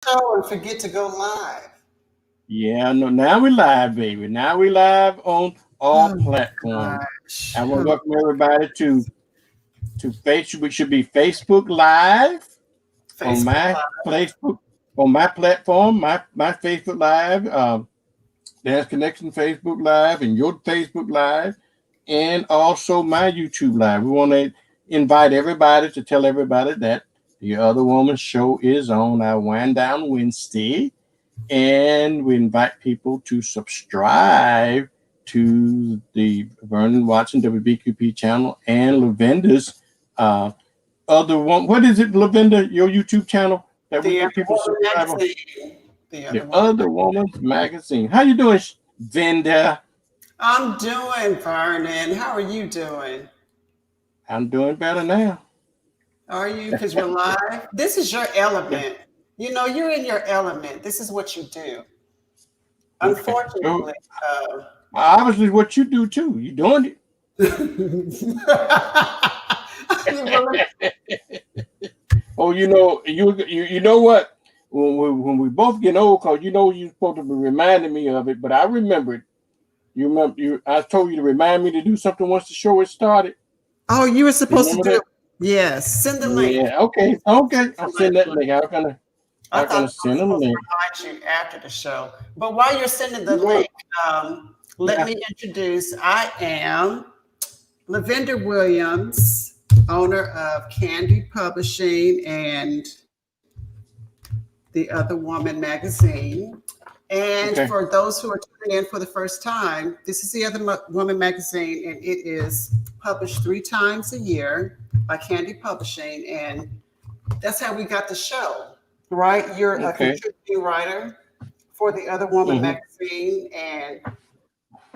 show and forget to go live. Yeah, no, now we live, baby. Now we live on all Oh platforms. gosh. I want to Oh, welcome everybody to Facebook. Should be Facebook Live on Facebook my Live. Facebook on my platform, my Facebook Live, Dance Connection Facebook Live, and your Facebook Live, and also my YouTube Live. We want to invite everybody to tell everybody that the Other Woman show is on our Wind Down Wednesday, and we invite people to subscribe to the Vernon Watson WBQP channel and Lavenda's uh, other one. What is it, Lavenda? Your YouTube channel that we The get Other people to Woman subscribe on? magazine. The The Other Woman. Other Woman's Magazine. How you doing, Venda? I'm doing, Vernon. How are you doing? I'm doing better now. Are you? Because we're live. This is your Yeah. element. You know, you're in your element. This is what you do. Okay. Unfortunately, So obviously, what you do too. You doing well, it. Oh, you know what? When we both get old, cause you know you're supposed to be reminding me of it, but I remember it. You remember you? I told you to remind me to do something once the show had started. oh, you were You supposed to remember do that? it. Yes. Send the link. Yeah. Okay. Okay. I'll Send the send that link. link. I How can thought I I was send a supposed to link? remind you after the show. But while you're sending the Look. link, let Yeah. me introduce. I am Lavender Williams, owner of Candy Publishing and The Other Woman magazine. And Okay. for those who are tuning in for the first time, this is The Other Woman magazine, and it is published 3 times a year by Candy Publishing. And that's how we got the show, right? You're a Okay. contributing writer for the Other Woman Mm-hmm. magazine, and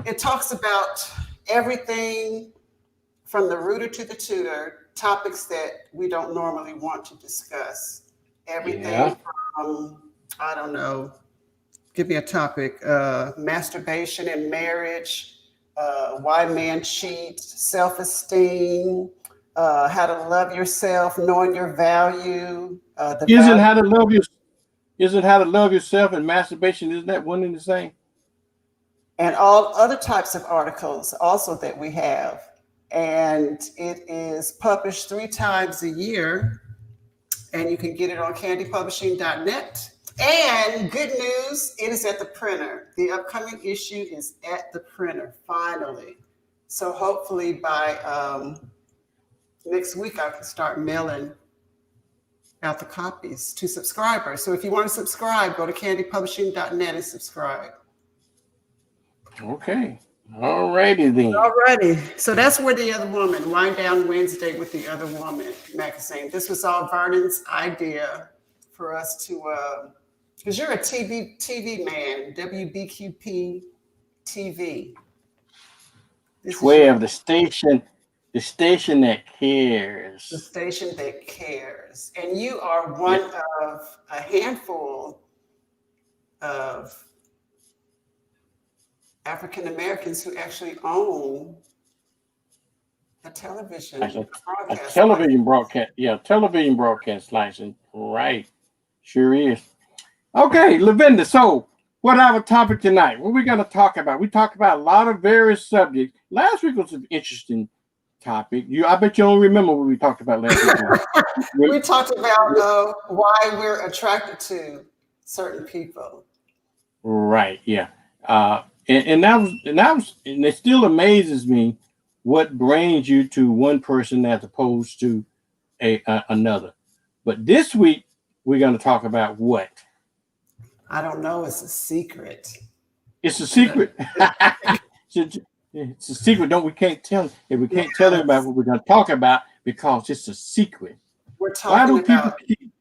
it talks about everything from the rooter to the tutor, topics that we don't normally want to discuss. Yeah. Everything from, I don't know, give me a topic, masturbation and marriage, why men cheat, self esteem, how to love yourself, knowing your value, the Isn't value, how to love you? Isn't how to love yourself and masturbation? Isn't that one and the same? and all other types of articles also that we have. And it is published 3 times a year, and you can get it on candypublishing.net. And good news, it is at the printer. The upcoming issue is at the printer, finally. So hopefully by next week, I can start mailing out the copies to subscribers. So if you want to subscribe, go to candypublishing.net and subscribe. Okay. All righty then. Alrighty. So that's where The Other Woman, Wind Down Wednesday with The Other Woman magazine. This was all Vernon's idea for us to, because you're a TV man, WBQP TV. This is 12, the station that the cares. station that cares. And you are Yeah. one of a handful of African Americans who actually own a Like television a broadcast license. television broadcast. Yeah, television broadcast license. Right. Sure is. Okay, Lavenda. So, what our topic tonight? What we going to talk about? We talked about a lot of various subjects. Last week was an interesting topic. I bet you don't remember what we talked about last week. We talked about why we're attracted to certain people. Right. Yeah. And it still amazes me what brings you to one person as opposed to another. But this week we're going to talk about what? I don't know. It's a secret. It's a secret. It's a secret. Don't we can't tell if we can't tell everybody Yes, what we're going to talk about because it's a secret. we're Why talking do people about. keep?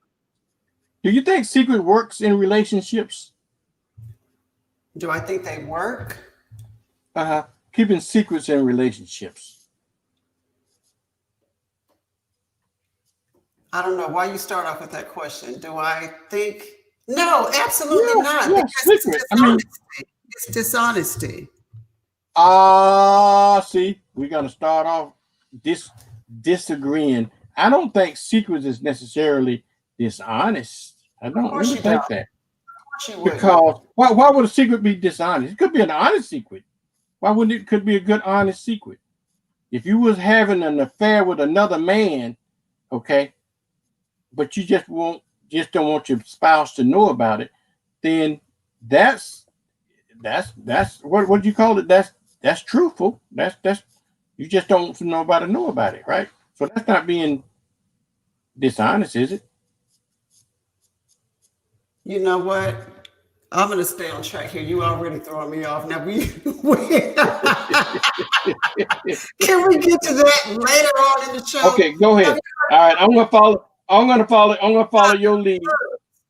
Do you think secret works in relationships? Do I think they work? Keeping secrets in relationships. I don't know why you start off with that question. Do I think? No, absolutely Yeah, not. yeah, Because it's secret. I mean, dishonesty. It's dishonesty. see, we're gonna start off disagreeing. I don't think secrets is necessarily dishonest. I don't course really you think don't. that. Of course you wouldn't. Because why would a secret be dishonest? It could be an honest secret. Why wouldn't it could be a good honest secret? If you was having an affair with another man, okay, but you just don't want your spouse to know about it, then that's what do you call it? That's truthful. That's you just don't want nobody to know about it, right? So that's not being dishonest, is it? You know what? I'm going to stay on track here. You already throwing me off. Now can we get to that later on in the show? Okay, go Have ahead. All right, I'm gonna follow. I'm gonna follow your lead.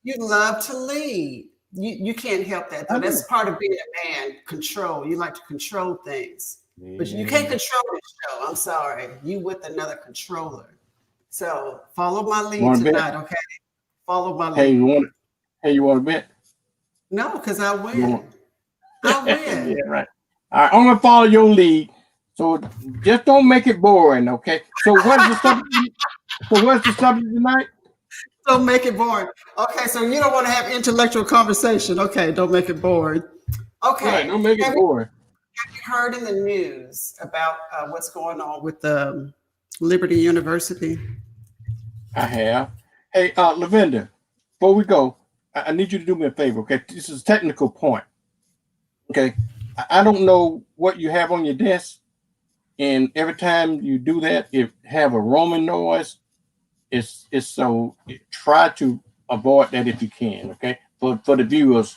You love to lead. You can't help that though. I do. That's part of being a man. Control. You like to control things, but you can't control this show. I'm sorry. You with another controller. So follow my lead Want to bet? tonight, okay? Follow my Hey, lead. you want to bet? No, because I You win. want- I win. Yeah, right. All right, I'm gonna follow your lead. So just don't make it boring, okay? So what's the subject? So what's the subject tonight? Don't make it boring. Okay, so you don't want to have intellectual conversation. Okay, don't make it boring. Okay. Right, don't make it Have boring. you heard in the news about what's going on with Liberty University? I have. Hey, Lavender, before we go, I need you to do me a favor, okay? This is a technical point. Okay. I don't know what you have on your desk, and every time you do that, it have a roaming noise. It's so try to avoid that if you can, okay? For the viewers'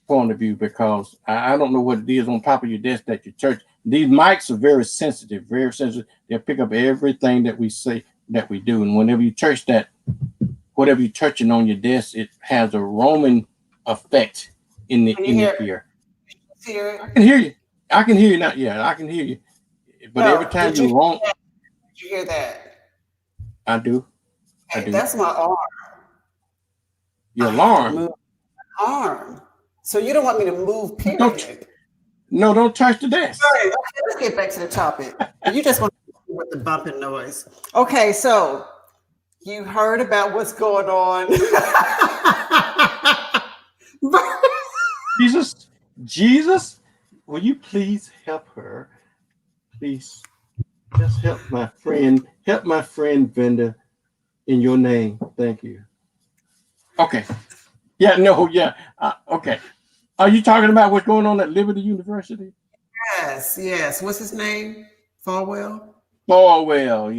point of view, because I don't know what it is on top of your desk that your church. These mics are very sensitive, very sensitive. They'll pick up everything that we say that we do, and whenever you touch that, whatever you're touching on your desk, it has a roaming effect in the ear. I can hear you. I can hear you now. Yeah, I can hear you. But every time you roam, did you hear that? I do. Hey, that's my arm. Your alarm. Move my arm. So you don't want me to move, period. No, don't touch the desk. All right, okay, let's get back to the topic. You just want to with the bumping noise. Okay, so you heard about what's going on. Jesus, will you please help her? Please, just help my friend Venda in your name. Thank you. Okay. Yeah, no, yeah. Okay. Are you talking about what's going on at Liberty University? Yes. What's his name? Falwell? Falwell,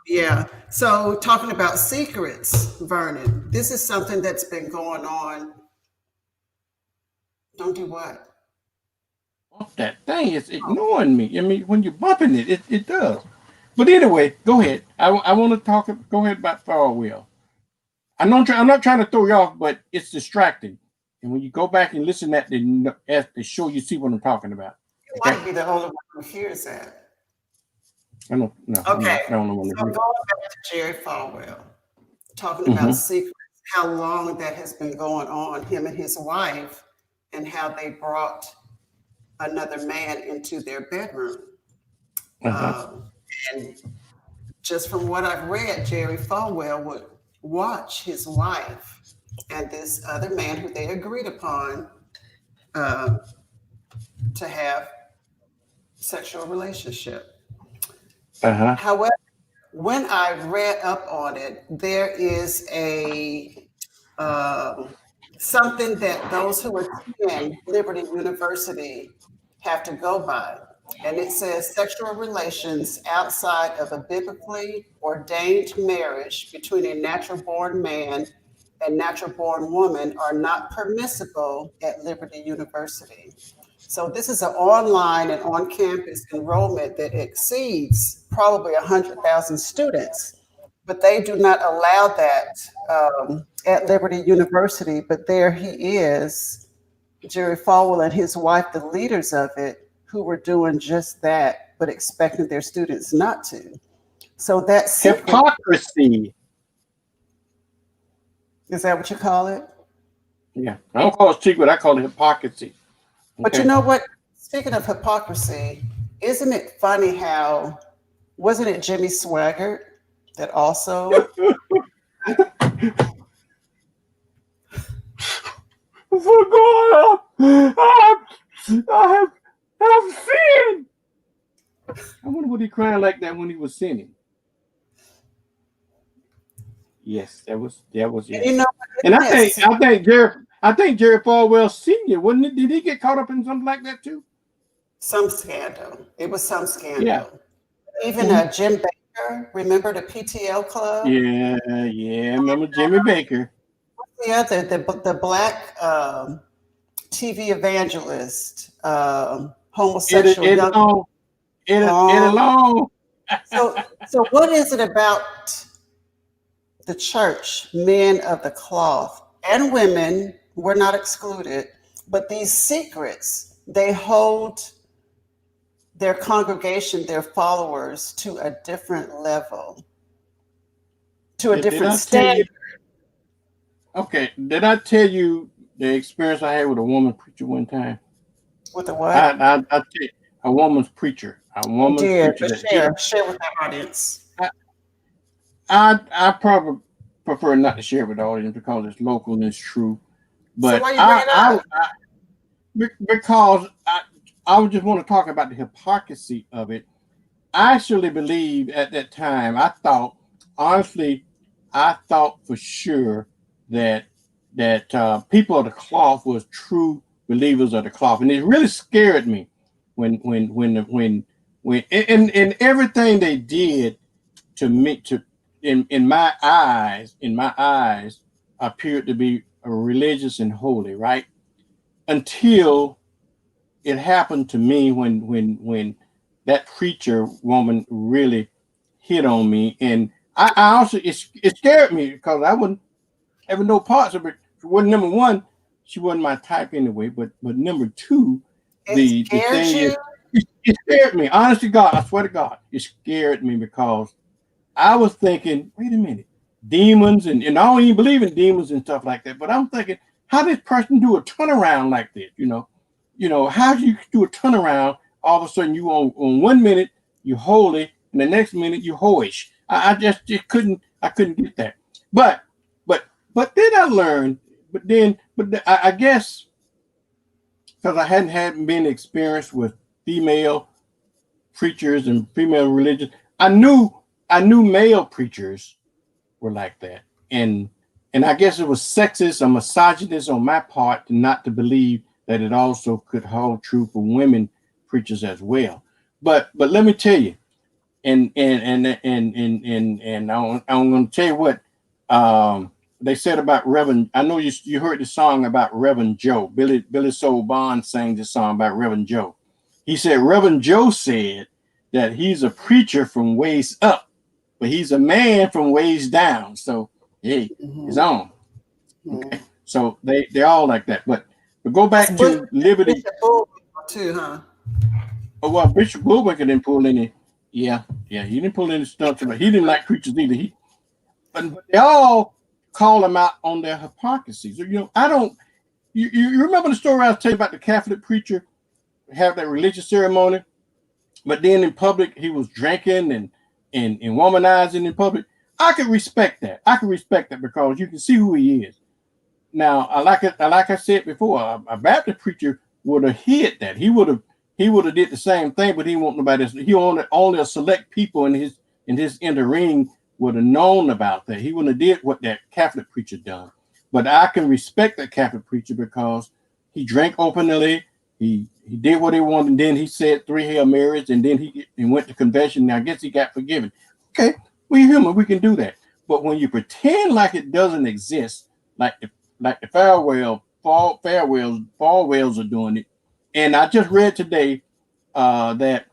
Yeah. So talking about secrets, Vernon, this is something that's been going on. Don't do what? That thing is ignoring me. I mean, when you're bumping it, it does. But anyway, go ahead. I want to talk. Go ahead about Falwell. I'm not trying to throw you off, but it's distracting. And when you go back and listen at the show, you see what I'm talking about. You might be the only one who hears that. I don't know. Okay. I don't know. So going back to Jerry Falwell, talking about secrets, how long that has been going on, him and his wife, and how they brought another man into their bedroom. And just from what I've read, Jerry Falwell would watch his wife and this other man who they agreed upon to have sexual relationship. However, when I read up on it, there is a something that those who attend Liberty University have to go by. And it says sexual relations outside of a biblically ordained marriage between a natural born man and natural born woman are not permissible at Liberty University. So this is an online and on-campus enrollment that exceeds probably 100,000 students, but they do not allow that at Liberty University. But there he is, Jerry Falwell and his wife, the leaders of it, who were doing just that, but expecting their students not to. So that's hypocrisy. Is that what you call it? Yeah, I don't call it secret. I call it hypocrisy. Okay. But you know what? Speaking of hypocrisy, isn't it funny how, wasn't it Jimmy Swaggart that also for going up. I have sinned. I wonder what he cried like that when he was sinning. Yes, that was And yes. you know, And yes, I think Jerry Falwell Sr. wasn't it? Did he get caught up in something like that too? some scandal. It was some Yeah. scandal. Even Mhm. Jim Baker, remember the PTL Club? Yeah, yeah. Remember Jimmy Baker? The other, the black TV evangelist, Eddie, homosexual Eddie young Long. Eddie long. Long. So what is it about the church, men of the cloth and women, we're not excluded, but these secrets, they hold their congregation, their followers to a different level, to a Did different I tell you? standard. Okay, did I tell you the experience I had with a woman preacher one time? With the what? I tell you, a woman's preacher, You did, but that share with the audience. I probably prefer not to share with the audience because it's local and it's true. So But why you bring it up? because I would just want to talk about the hypocrisy of it. I actually believe at that time, honestly, I thought for sure that people of the cloth was true believers of the cloth, and it really scared me when and everything they did to me in my eyes appeared to be religious and holy, right? Until it happened to me when that preacher woman really hit on me, and I also it scared me because I wouldn't have no parts of it. She wasn't number one, she wasn't my type anyway. But number two, It the scared thing is, you? it scared me. Honest to God, I swear to God, it scared me because I was thinking, wait a minute, demons and I don't even believe in demons and stuff like that. But I'm thinking, how did this person do a turnaround like this? How do you do a turnaround? All of a sudden, you on 1 minute you're holy, and the next minute you're hoish. I just I couldn't get that. But but then I learned. I guess because I hadn't been experienced with female preachers and female religion, I knew male preachers were like that, and I guess it was sexist or misogynist on my part not to believe that it also could hold true for women preachers as well. But let me tell you, and I'm going to tell you what they said about Reverend. I know you heard the song about Reverend Joe. Billy Soul Bond sang this song about Reverend Joe. He said Reverend Joe said that he's a preacher from waist up, but he's a man from waist down. So hey, it's on. Okay, so they're all like that. But go back to Liberty. Bishop Bullwinkle too, huh? Oh well, Bishop Bullwinkle didn't pull any. Yeah, he didn't pull any stunts. But he didn't like preachers either. But they all call him out on their hypocrisy. So I don't. You remember the story I was telling you about the Catholic preacher have that religious ceremony, but then in public he was drinking and womanizing in public. I could respect that. Because you can see who he is. Now, like I said before, a Baptist preacher would have hid that. He would have did the same thing, but he won't nobody. He only a select people in his inner ring would have known about that. He wouldn't have did what that Catholic preacher done. But I can respect that Catholic preacher because he drank openly. He did what he wanted, and then he said 3 Hail Marys, and then he went to confession. Now I guess he got forgiven. Okay, we're human. We can do that. But when you pretend like it doesn't exist, like the Falwells are doing it. And I just read today that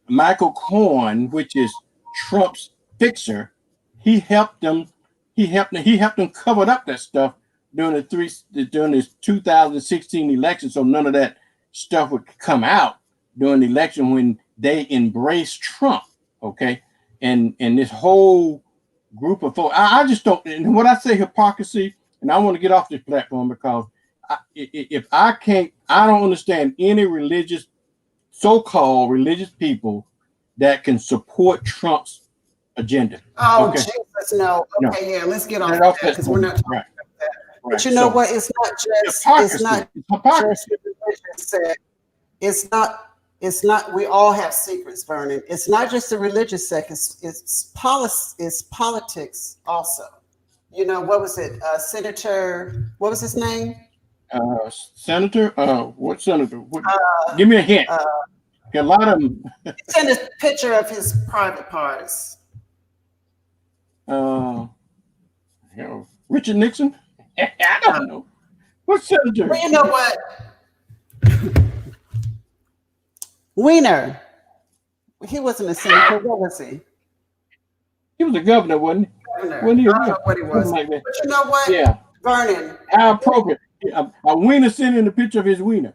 Michael Cohen, which is Trump's fixer, he helped them cover up that stuff during this 2016 election, so none of that stuff would come out during the election when they embraced Trump. Okay, and this whole group of folks, I just don't. And when I say hypocrisy, and I want to get off this platform because I don't understand any so-called religious people that can support Trump's agenda. Oh, Okay. Jesus, no. No. Okay, yeah, let's get off Get of off that because we're not talking right. about that. But you know So what? It's hypocrisy. not It's just hypocrisy. the religious sect. It's not we all have secrets, Vernon. It's not just the religious sect, it's politics also. You know, what was it? Senator, what was his name? Senator, what senator? What, give me a hint. Uh, A lot of them. he sent a picture of his private parts. Uh, Richard Nixon. I don't know. What senator? Well, you know what? Weiner. He wasn't a senator. What was he? He was a governor, wasn't he? Governor. Wasn't he? I don't know what he was. Something like that. But you know what? Yeah. Vernon. How appropriate. A wiener sending a picture of his wiener.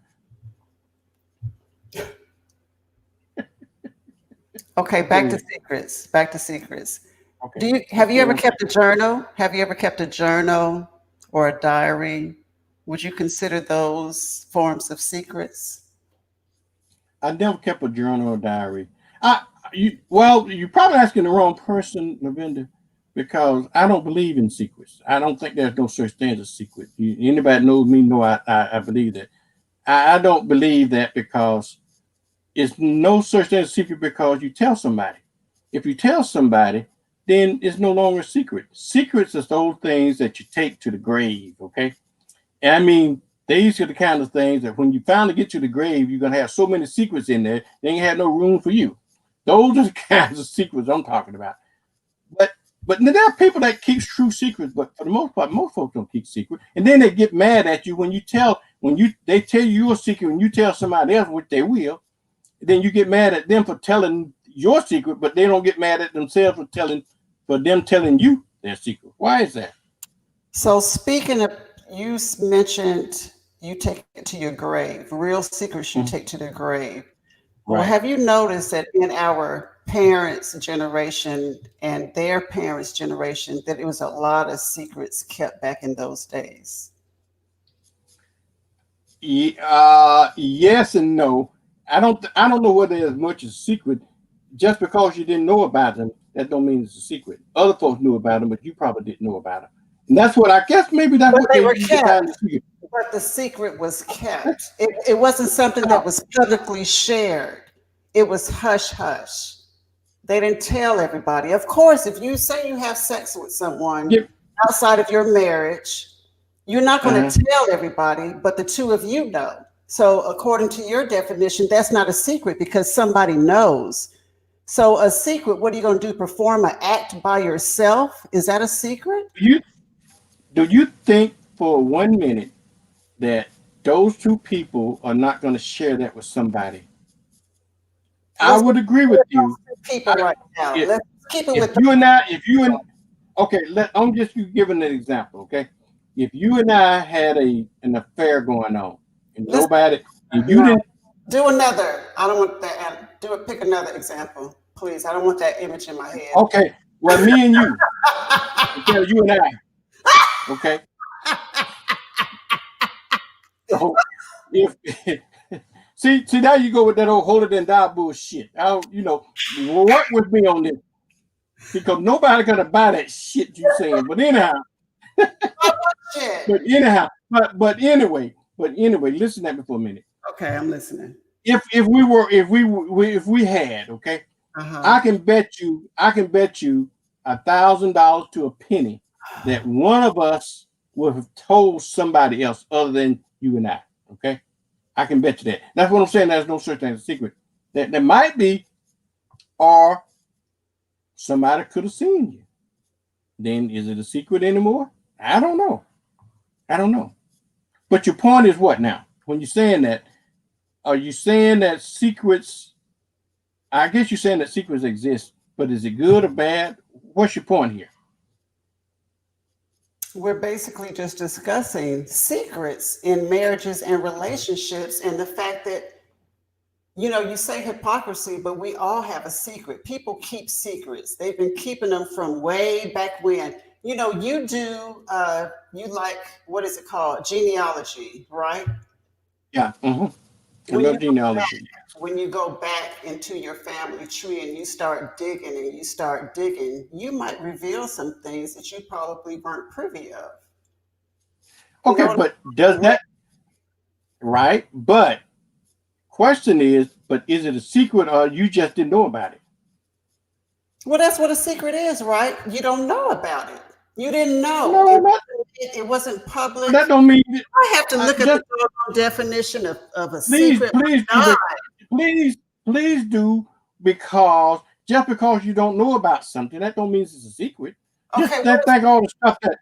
Okay, back to secrets. Back to secrets. Okay. Have you ever kept a journal? Have you ever kept a journal or a diary? Would you consider those forms of secrets? I never kept a journal or diary. You're probably asking the wrong person, Lavender, because I don't believe in secrets. I don't think there's no such thing as a secret. Anybody knows me know I believe that. I don't believe that because it's no such thing as a secret because you tell somebody. If you tell somebody, then it's no longer a secret. Secrets are those things that you take to the grave, okay? And I mean, these are the kind of things that when you finally get to the grave, you're gonna have so many secrets in there, they ain't have no room for you. Those are the kinds of secrets I'm talking about. But there are people that keep true secrets, but for the most part, most folks don't keep secrets. And then they get mad at you when they tell you your secret and you tell somebody else, which they will, then you get mad at them for telling your secret, but they don't get mad at themselves for them telling you their secret. Why is that? So speaking of, you mentioned you take it to your grave, real secrets you take to the grave. Well, Right. have you noticed that in our parents' generation and their parents' generation, that it was a lot of secrets kept back in those days? Yes and no. I don't know whether there's much as a secret. Just because you didn't know about them, that don't mean it's a secret. Other folks knew about them, but you probably didn't know about them. And that's what I guess maybe that's But what they they were use behind the kept. secret. But the secret was kept. It wasn't something that was publicly shared. It was hush hush. They didn't tell everybody. Of course, if you say you have sex with someone Yeah. outside of your marriage, you're not going Uh-huh. to tell everybody, but the two of you know. So, according to your definition, that's not a secret because somebody knows. So, a secret, what are you going to do? Perform an act by yourself? Is that a secret? Do you think for 1 minute that those two people are not going to share that with somebody? I Let's would agree with you. people right now. If, Let's keep it if with you and I, if you and okay, I'm just giving an example. Okay, if you and I had an affair going on, and let's you no, didn't, do another. I don't want that. Do it. Pick another example, please. I don't want that image in my head. okay, well, me and you, okay, you and I, okay. So if see now you go with that old holier than thou bullshit. Work with me on this because nobody gonna buy that shit you saying. But anyhow, Shit. but anyhow, but anyway, listen at me for a minute. Okay, I'm listening. If we had, okay, Uh-huh. I can bet you $1,000 to a penny that one of us would have told somebody else other than you and I. Okay, I can bet you that. That's what I'm saying. There's no such thing as a secret. There might be, or somebody could have seen you. Then is it a secret anymore? I don't know. But your point is what now? When you're saying that, are you saying that secrets? I guess you're saying that secrets exist, but is it good or bad? What's your point here? We're basically just discussing secrets in marriages and relationships and the fact that, you say hypocrisy, but we all have a secret. People keep secrets. They've been keeping them from way back when. You do, you like, what is it called? Genealogy, right? Yeah. I When love you genealogy. when you go back into your family tree and you start digging, you might reveal some things that you probably weren't privy of. Okay, You know but does that right? But question is, but is it a secret or you just didn't know about it? Well, that's what a secret is, right? You don't know about it. You didn't know. No, not It wasn't public. that don't mean I have to look at the just doggone definition of a please, secret. please My do God. it. Please do because just because you don't know about something, that don't mean it's a secret. Just Okay, what is think all the stuff that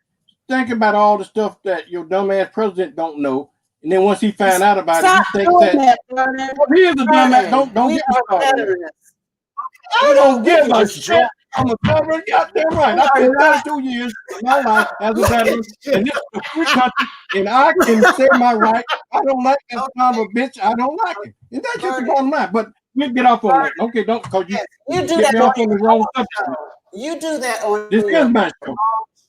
think about all the stuff that your dumbass president don't know, and then once he find out about it, he Stop thinks doing that that, Vernon. well, he is a dumbass. Vernon, Don't we get me are started on that. veterans. I You know, don't we give can a just shit. joke. I'm a veteran. Goddamn right. We I are spent not. 32 years of my life as a Look at veteran, you. and this is a free country, and I can say my right. I don't like that son of a bitch. I don't like it. And that's just the Vernon, bottom line. But we'll get off on that. Okay, don't because yes, you you do get that me on off on your the wrong own subject. show. You do that on This is your my show.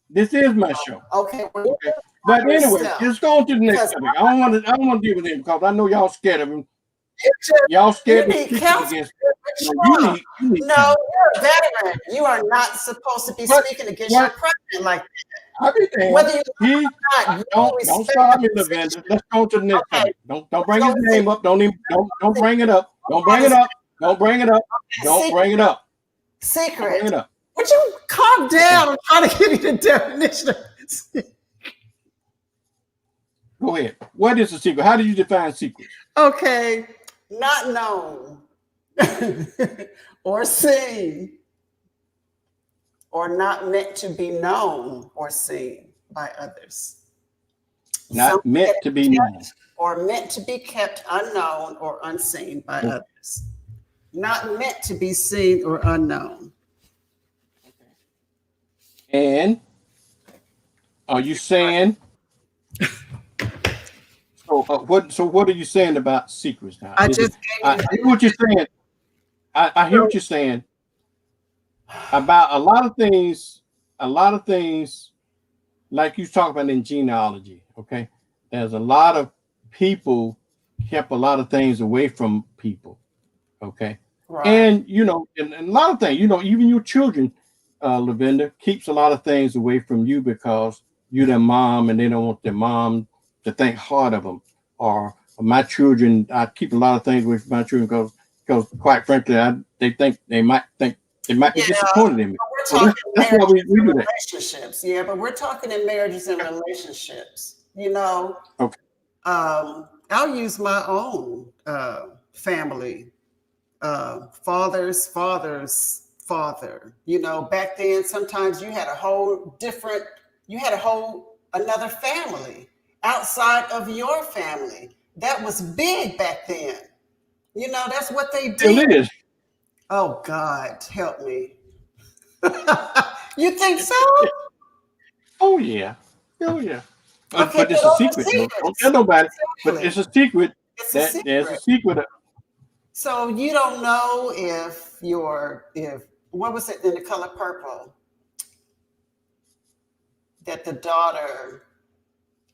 This is my show. okay. Well, you Okay. do it But on anyway, yourself just go on to the next because topic. I don't want to deal with him because I know y'all scared of him. you just Y'all you scared to need speak counsel against. with No, Trump. you need No, counsel. you're a veteran. You are not supposed to be What speaking against your what president like that. I be damned. Whether you He like it or not, you don't respect start me, the position. Lavender. Let's go to the next Okay, topic. Don't bring so his name up. Don't bring it up. Don't bring okay, it up. Don't bring it up. Don't bring it up. Don't bring secret. it up. Would you calm Okay. down? I'm trying to give you the definition of secret. Go ahead. What is a secret? How do you define secret? Okay, not known or seen or not meant to be known or seen by others. Not Something meant that to is be known. kept or meant to be kept unknown or unseen by Okay. others. Not meant to be seen or unknown. And are you saying so what are you saying about secrets now? I Is just it gave I you hear what you're saying. I hear what you're saying about a lot of things, like you talk about in genealogy. Okay. There's a lot of people kept a lot of things away from people. Okay. right. And and a lot of things, even your children, Lavender, keeps a lot of things away from you because you're their mom and they don't want their mom to think hard of them. Or my children, I keep a lot of things away from my children because quite frankly, they might be Yeah, disappointed in me. but we're So talking that's why marriages we and do that. relationships. Yeah, but we're talking in marriages and relationships. Okay. I'll use my own family. Father's father. Back then, sometimes you had a whole another family outside of your family. That was big back then. That's what they Still did. is. Oh God, help me. You think so? Oh yeah. Oh yeah. Okay, But it's a those are secret. Don't secrets. tell nobody. But Exactly. it's a secret. It's a That there's a secret. secret. So you don't know if what was it in The Color Purple that the daughter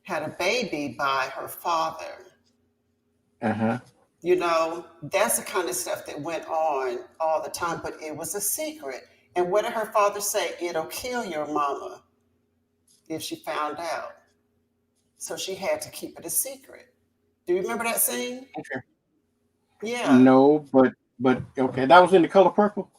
had a baby by her father. Uh-huh. That's the kind of stuff that went on all the time, but it was a secret. And what did her father say? It'll kill your mama if she found out. So she had to keep it a secret. Do you remember that scene? Okay. Yeah. No, but okay, that was in The Color Purple.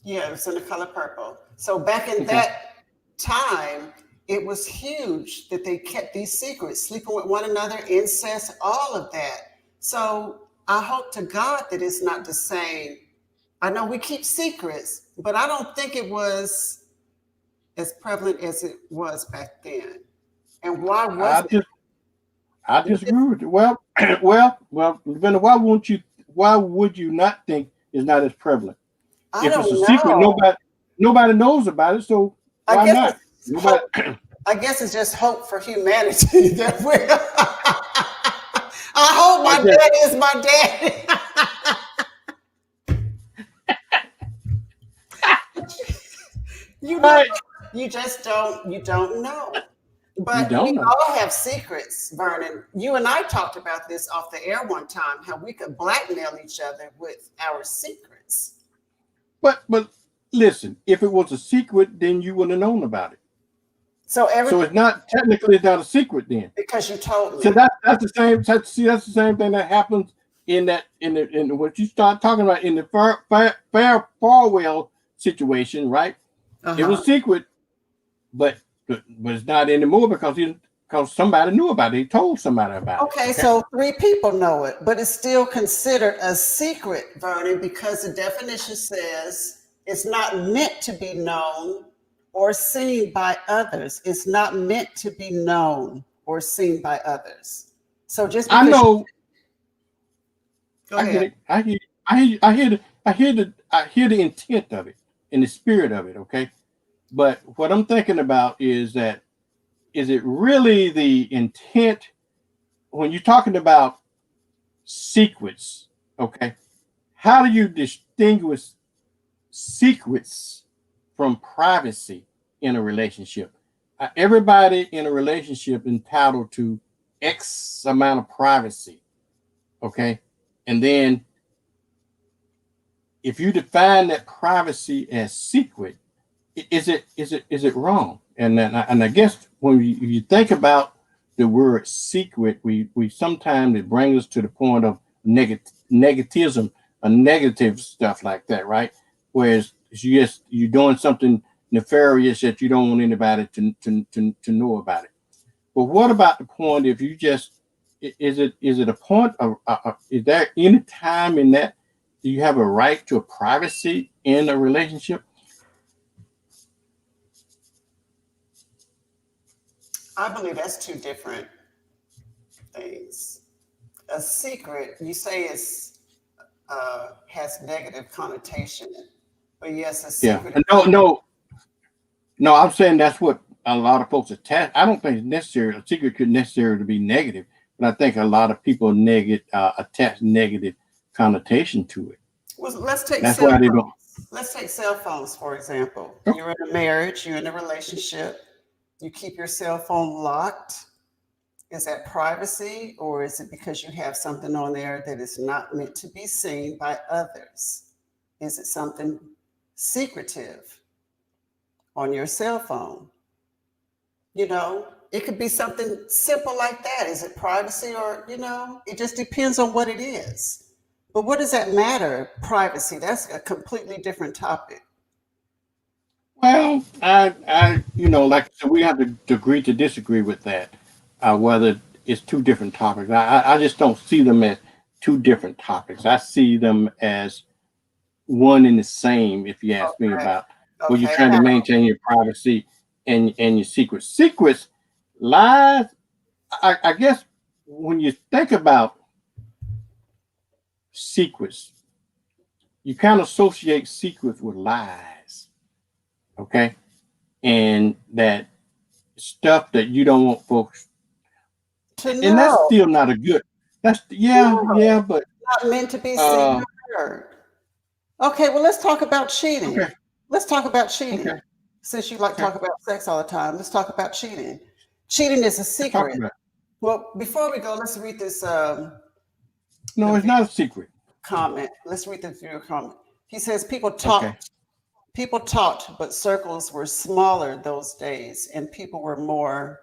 Yeah, it was in The Color Purple. So back in Okay. that time, it was huge that they kept these secrets, sleeping with one another, incest, all of that. So I hope to God that it's not the same. I know we keep secrets, but I don't think it was as prevalent as it was back then. And why was it? I disagree with you. Well, Lavender, why would you not think it's not as prevalent? I If it's don't a secret, know. nobody knows about it, so why I guess not? it's Nobody, hope. I guess it's just hope for humanity that we're. I hope my I guess- dad is my daddy. Right. You just don't know. But don't we know. all have secrets, Vernon. You and I talked about this off the air one time, how we could blackmail each other with our secrets. But listen, if it was a secret, then you wouldn't have known about it. So So it's not technically it's not a secret then. because you told So me. that's the same. See, that's the same thing that happens in what you start talking about in the Farwell situation, right? It was Uh-huh. secret, but it's not anymore because somebody knew about it. He told somebody about it. Okay, Okay. so 3 people know it, but it's still considered a secret, Vernon, because the definition says it's not meant to be known or seen by others. It's not meant to be known or seen by others. So just I because know. go I get ahead. it. I hear the intent of it and the spirit of it. Okay. But what I'm thinking about is that is it really the intent when you're talking about secrets? Okay. How do you distinguish secrets from privacy in a relationship? Everybody in a relationship entitled to X amount of privacy. Okay. And then if you define that privacy as secret, is it wrong? And I guess when you think about the word secret, we sometimes it brings us to the point of negativism, a negative stuff like that, right? Whereas you're doing something nefarious that you don't want anybody to know about it. But what about the point if you just is it a point of is there any time in that do you have a right to a privacy in a relationship? I believe that's two different things. A secret, you say is has negative connotation, but yes, a Yeah. secret. No. I'm saying that's what a lot of folks attach. I don't think it's necessary. A secret could necessarily be negative, but I think a lot of people attach negative connotation to it. Well, let's take That's cell why they don't. phones. Let's take cell phones, for example. Oh, You're in a marriage, you're in a relationship, you keep your cell phone locked. Is that privacy, or is it because you have something on there that is not meant to be seen by others? Is it something secretive on your cell phone? You know, it could be something simple like that. Is it privacy, or, it just depends on what it is. But what does that matter? Privacy, that's a completely different topic. well, like I said, we have to agree to disagree with that. Whether it's two different topics, I just don't see them as two different topics. I see them as one and the same. If you ask me Okay. about where you're Okay. trying to maintain your privacy and your secrets, lies. I guess when you think about secrets, you kind of associate secrets with lies, okay? And that stuff that you don't want folks, To and that's know, still not a good. That's no, yeah, but not meant to be seen uh, or heard. Okay, well, let's talk about cheating. okay, Let's talk about okay, cheating. Since you like to okay. talk about sex all the time, let's talk about cheating. Cheating is a Let's talk secret. about it. Well, before we go, let's read this No, the it's viewer not a secret. comment. Let's read the viewer comment. He says Okay. people talked, but circles were smaller those days, and people were more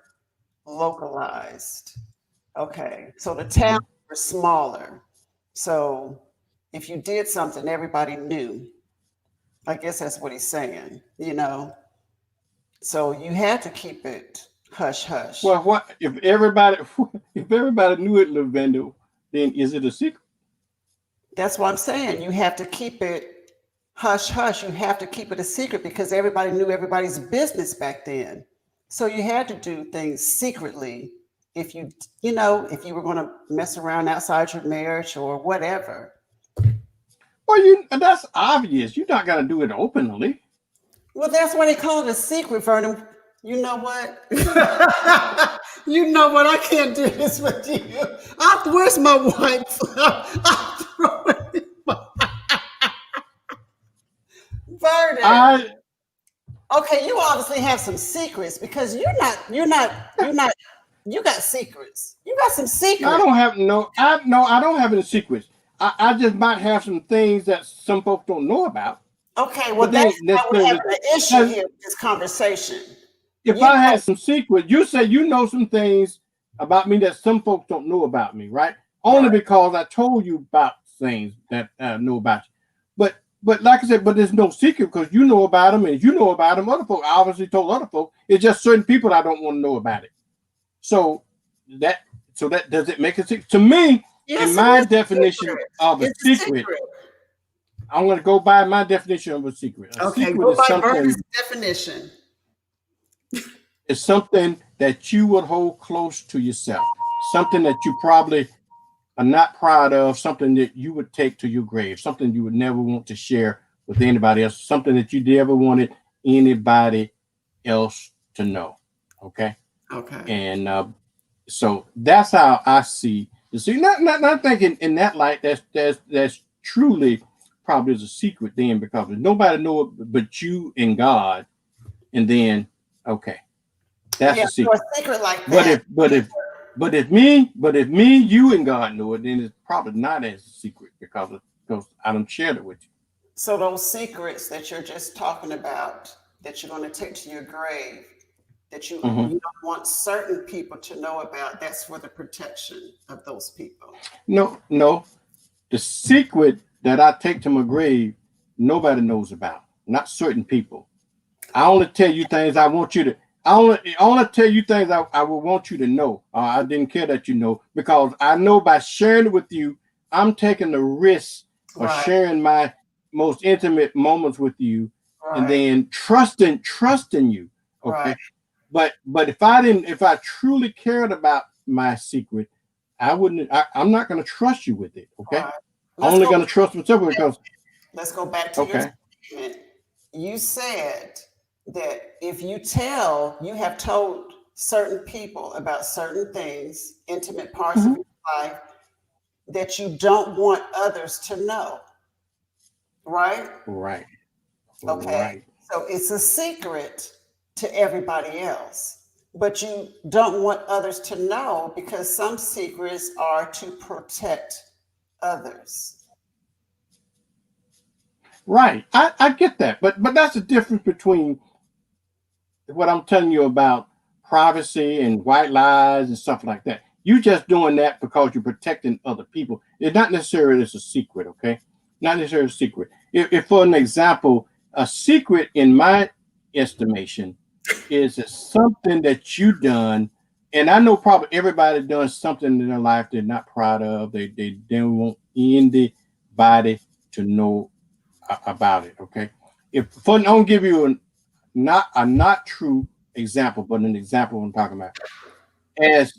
localized. Okay, so the towns Mhm. were smaller. So if you did something, everybody knew. I guess that's what he's saying. So you had to keep it hush hush. Well, what if everybody if everybody knew it, Lavender? Then is it a secret? That's what I'm saying. You have to keep it hush hush. You have to keep it a secret because everybody knew everybody's business back then. So you had to do things secretly if if you were going to mess around outside your marriage or whatever. Well, that's obvious. You're not gonna do it openly. Well, that's why they call it a secret, Vernon. You know what? You know what? I can't do this with you. Where's my wife? I'm throwing Vernon. I Okay, you obviously have some secrets because you got secrets. You got some I secrets. don't have no. I don't have any secrets. I just might have some things that some folks don't know about, Okay, well, but they that's ain't why we're necessarily. having an issue That's, here with this conversation. if I had some secret, you say you know some things about me that some folks don't know about me, right? Only because I told you about things that I know about you. But like I said, but there's no secret because you know about them and you know about them. Other folks, I obviously told other folks. It's just certain people I don't want to know about it. So that does it make a secret? To me, Yes, in my it is definition secret. of a It's a secret, I'm going to go by my definition of a secret. A Okay, secret go is by something Bernie's definition. is something that you would hold close to yourself, something that you probably are not proud of, something that you would take to your grave, something you would never want to share with anybody else, something that you never wanted anybody else to know. Okay. Okay. And so that's how I see. You see, not thinking in that light. That's truly probably is a secret then because nobody know it but you and God. And then okay, that's Yeah, a so secret. a secret like But that. if me, you and God know it, then it's probably not as a secret because I don't share it with you. So those secrets that you're just talking about, that you're going to take to your grave, that you Mhm. you don't want certain people to know about, that's for the protection of those people. No, the secret that I take to my grave, nobody knows about. Not certain people. I only tell you things I want you to. I only tell you things I would want you to know. I didn't care that you know because I know by sharing it with you, I'm taking the risk of Right, sharing my most intimate moments with you, and right, then trusting you. right, Okay, but if I truly cared about my secret, I wouldn't. I'm not going to trust you with it. Okay, right. I'm Let's only go. going to trust myself because Let's go back to your okay. statement. You said that if you tell, you have told certain people about certain things, intimate parts of Mhm. your life, that you don't want others to know, right? Right, Okay. right. So it's a secret to everybody else, but you don't want others to know because some secrets are to protect others. Right. I get that. But that's the difference between what I'm telling you about privacy and white lies and stuff like that. You just doing that because you're protecting other people. It's not necessarily it's a secret, okay? Not necessarily a secret. If for an example, a secret in my estimation is something that you done, and I know probably everybody done something in their life they're not proud of. They don't want anybody to know about it. Okay, if for I'll give you not true example, but an example I'm talking about. As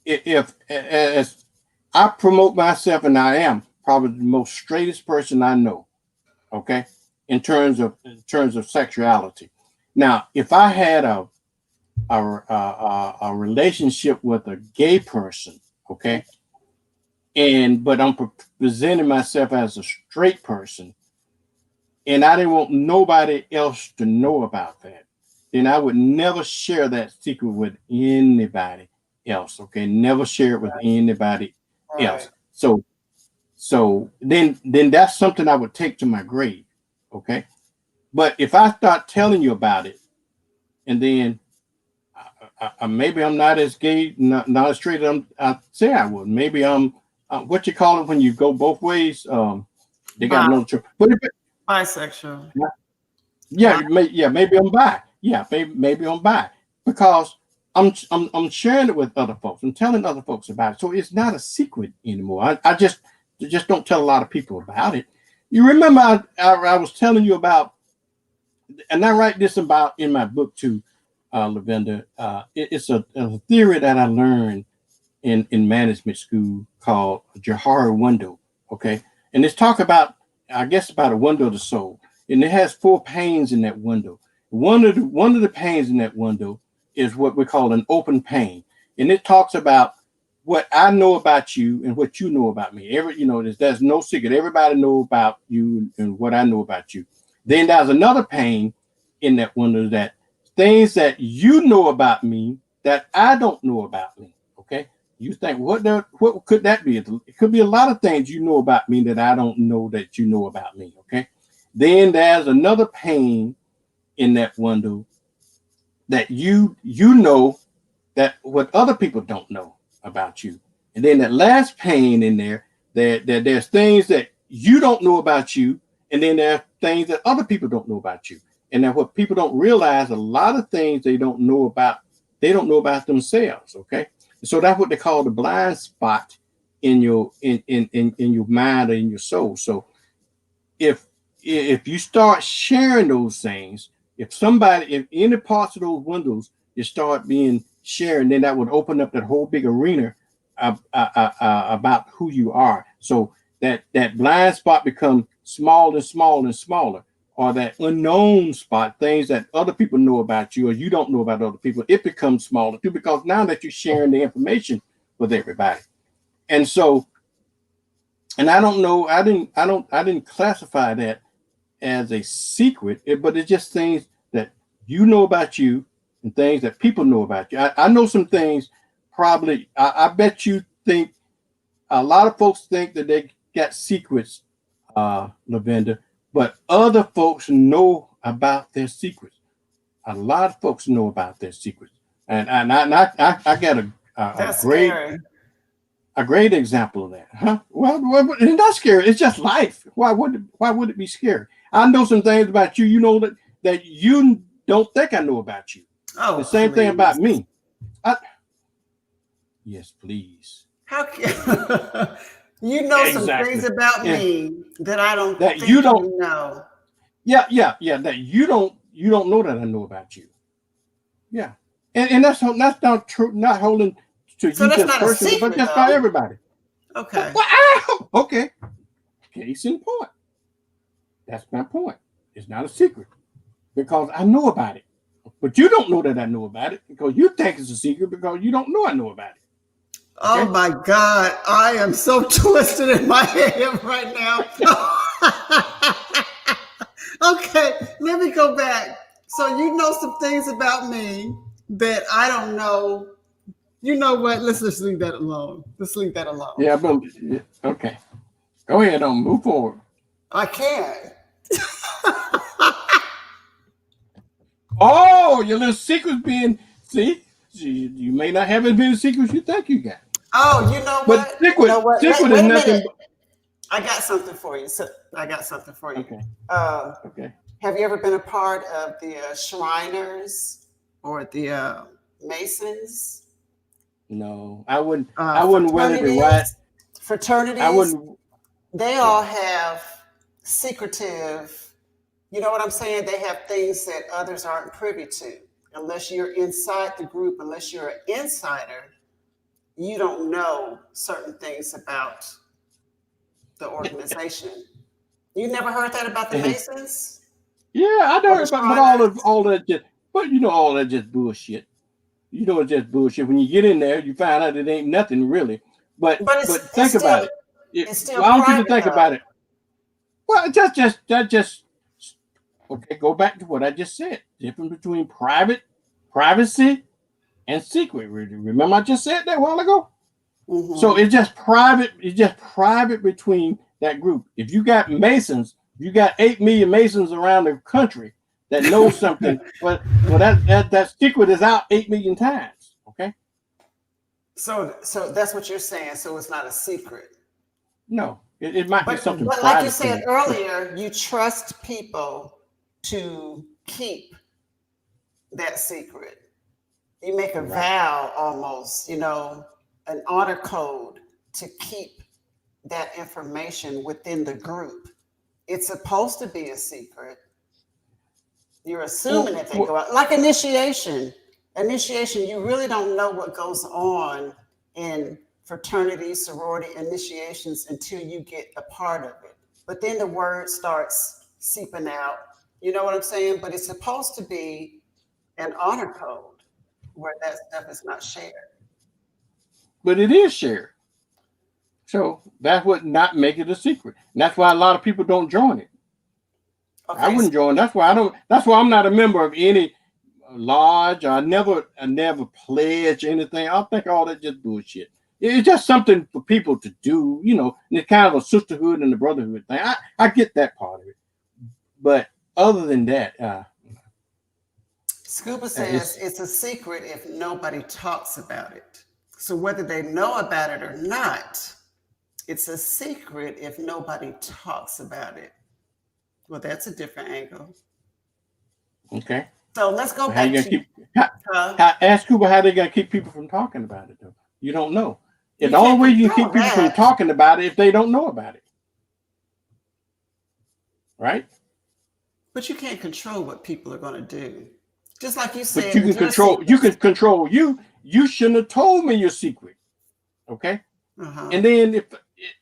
if as I promote myself, and I am probably the most straightest person I know. Okay, in terms of sexuality. Now, if I had a relationship with a gay person, okay, and but I'm presenting myself as a straight person and I didn't want nobody else to know about that, then I would never share that secret with anybody else. Okay, never share it with anybody Right. else. So then that's something I would take to my grave. Okay, but if I start telling you about it, and then maybe I'm not as gay, not as straight as I say I would. Maybe I'm what you call it when you go both ways. They got Bi- another term, but if Bisexual. yeah, Bi- maybe I'm bi. Yeah, maybe I'm bi because I'm sharing it with other folks. I'm telling other folks about it, so it's not a secret anymore. I just don't tell a lot of people about it. You remember I was telling you about, and I write this about in my book too, Lavender. It's a theory that I learned in management school called Johari window. Okay, and it's talk about I guess about a window of the soul, and it has four panes in that window. One of the panes in that window is what we call an open pane, and it talks about what I know about you and what you know about me. There's no secret. Everybody know about you and what I know about you. Then there's another pane in that window that things that you know about me that I don't know about me. Okay, you think what could that be? It could be a lot of things you know about me that I don't know that you know about me. Okay, then there's another pane in that window that you know that what other people don't know about you. And then that last pane in there, there's things that you don't know about you, and then there are things that other people don't know about you. And then what people don't realize, a lot of things they don't know about themselves. Okay. So that's what they call the blind spot in your in your mind or in your soul. So if you start sharing those things, if any parts of those windows you start being shared, then that would open up that whole big arena about who you are. So that blind spot becomes smaller and smaller and smaller, or that unknown spot, things that other people know about you or you don't know about other people, it becomes smaller too, because now that you're sharing the information with everybody. And so, and I don't know, I didn't classify that as a secret, but it's just things that you know about you and things that people know about you. I know some things probably, I bet you think a lot of folks think that they got secrets, Lavenda, but other folks know about their secrets. A lot of folks know about their secrets. And I got That's scary. a great example of that, huh? Well, it's not scary. It's just life. Why would it be scary? I know some things about you. You know that you don't think I know about you. Oh, the same thing about me. Yes, please. How can you know some things about me that I don't that think you don't know? Yeah. That you don't know that I know about you. Yeah, and that's not true. Not holding to So you that's just not personally, a secret, but just though. by everybody. Okay. Okay. Case in point. That's my point. It's not a secret because I know about it. But you don't know that I know about it because you think it's a secret because you don't know I know about it. Okay? Oh my God. I am so twisted in my head right now. Okay, let me go back. So you know some things about me that I don't know. You know what? Let's just leave that alone. Let's leave that alone. Yeah, but okay. Go ahead on, move forward. I can't. Oh, your little secret's being, see, you may not have as many secrets you think you got. Oh, you know what? But You know what? secret Wait is a nothing. minute. I got something for you. So I got something for you. Okay. Okay. Have you ever been a part of the Shriners or the Masons? No, I wouldn't. I wouldn't weather the right. Fraternities. I wouldn't. They all have secretive. You know what I'm saying? They have things that others aren't privy to. Unless you're inside the group, unless you're an insider, you don't know certain things about the organization. You never heard that about the Masons? Yeah, I know, but all that just, but you know, all that just bullshit. You know, it's just bullshit. When you get in there, you find out it ain't nothing really. But think about it. It's still I want you to private, think though. about it. Well, just okay. Go back to what I just said. Difference between privacy, and secret. Remember, I just said that a while ago. Mm-hmm. So it's just private. It's just private between that group. If you got Masons, you got 8 million Masons around the country that know something. well, that secret is out 8 million times. Okay. So that's what you're saying. So it's not a secret. No, it might be something. But like you said earlier, you trust people to keep that secret. You make a vow almost, you know, an honor code to keep that information within the group. It's supposed to be a secret. You're assuming that they go out like initiation. Initiation, you really don't know what goes on in fraternity, sorority initiations until you get a part of it. But then the word starts seeping out. You know what I'm saying? But it's supposed to be an honor code where that stuff is not shared. But it is shared. So that would not make it a secret. And that's why a lot of people don't join it. Okay, I wouldn't join. That's why I don't. That's why I'm not a member of any lodge. I never pledge anything. I think all that just bullshit. It's just something for people to do, you know. And it's kind of a sisterhood and a brotherhood thing. I get that part of it, but other than that, Scuba says it's a secret if nobody talks about it. So whether they know about it or not, it's a secret if nobody talks about it. Well, that's a different angle. Okay. So let's go How back you to gonna keep, ask Cuba how they gonna keep people from talking about it though. You don't know. You And the only can't way you can control keep people from that. talking about it if they don't know about it. Right? But you can't control what people are going to do. Just like you said, But you can with your control. You secrets. can control you. You shouldn't have told me your secret. Okay. Uh-huh. And then if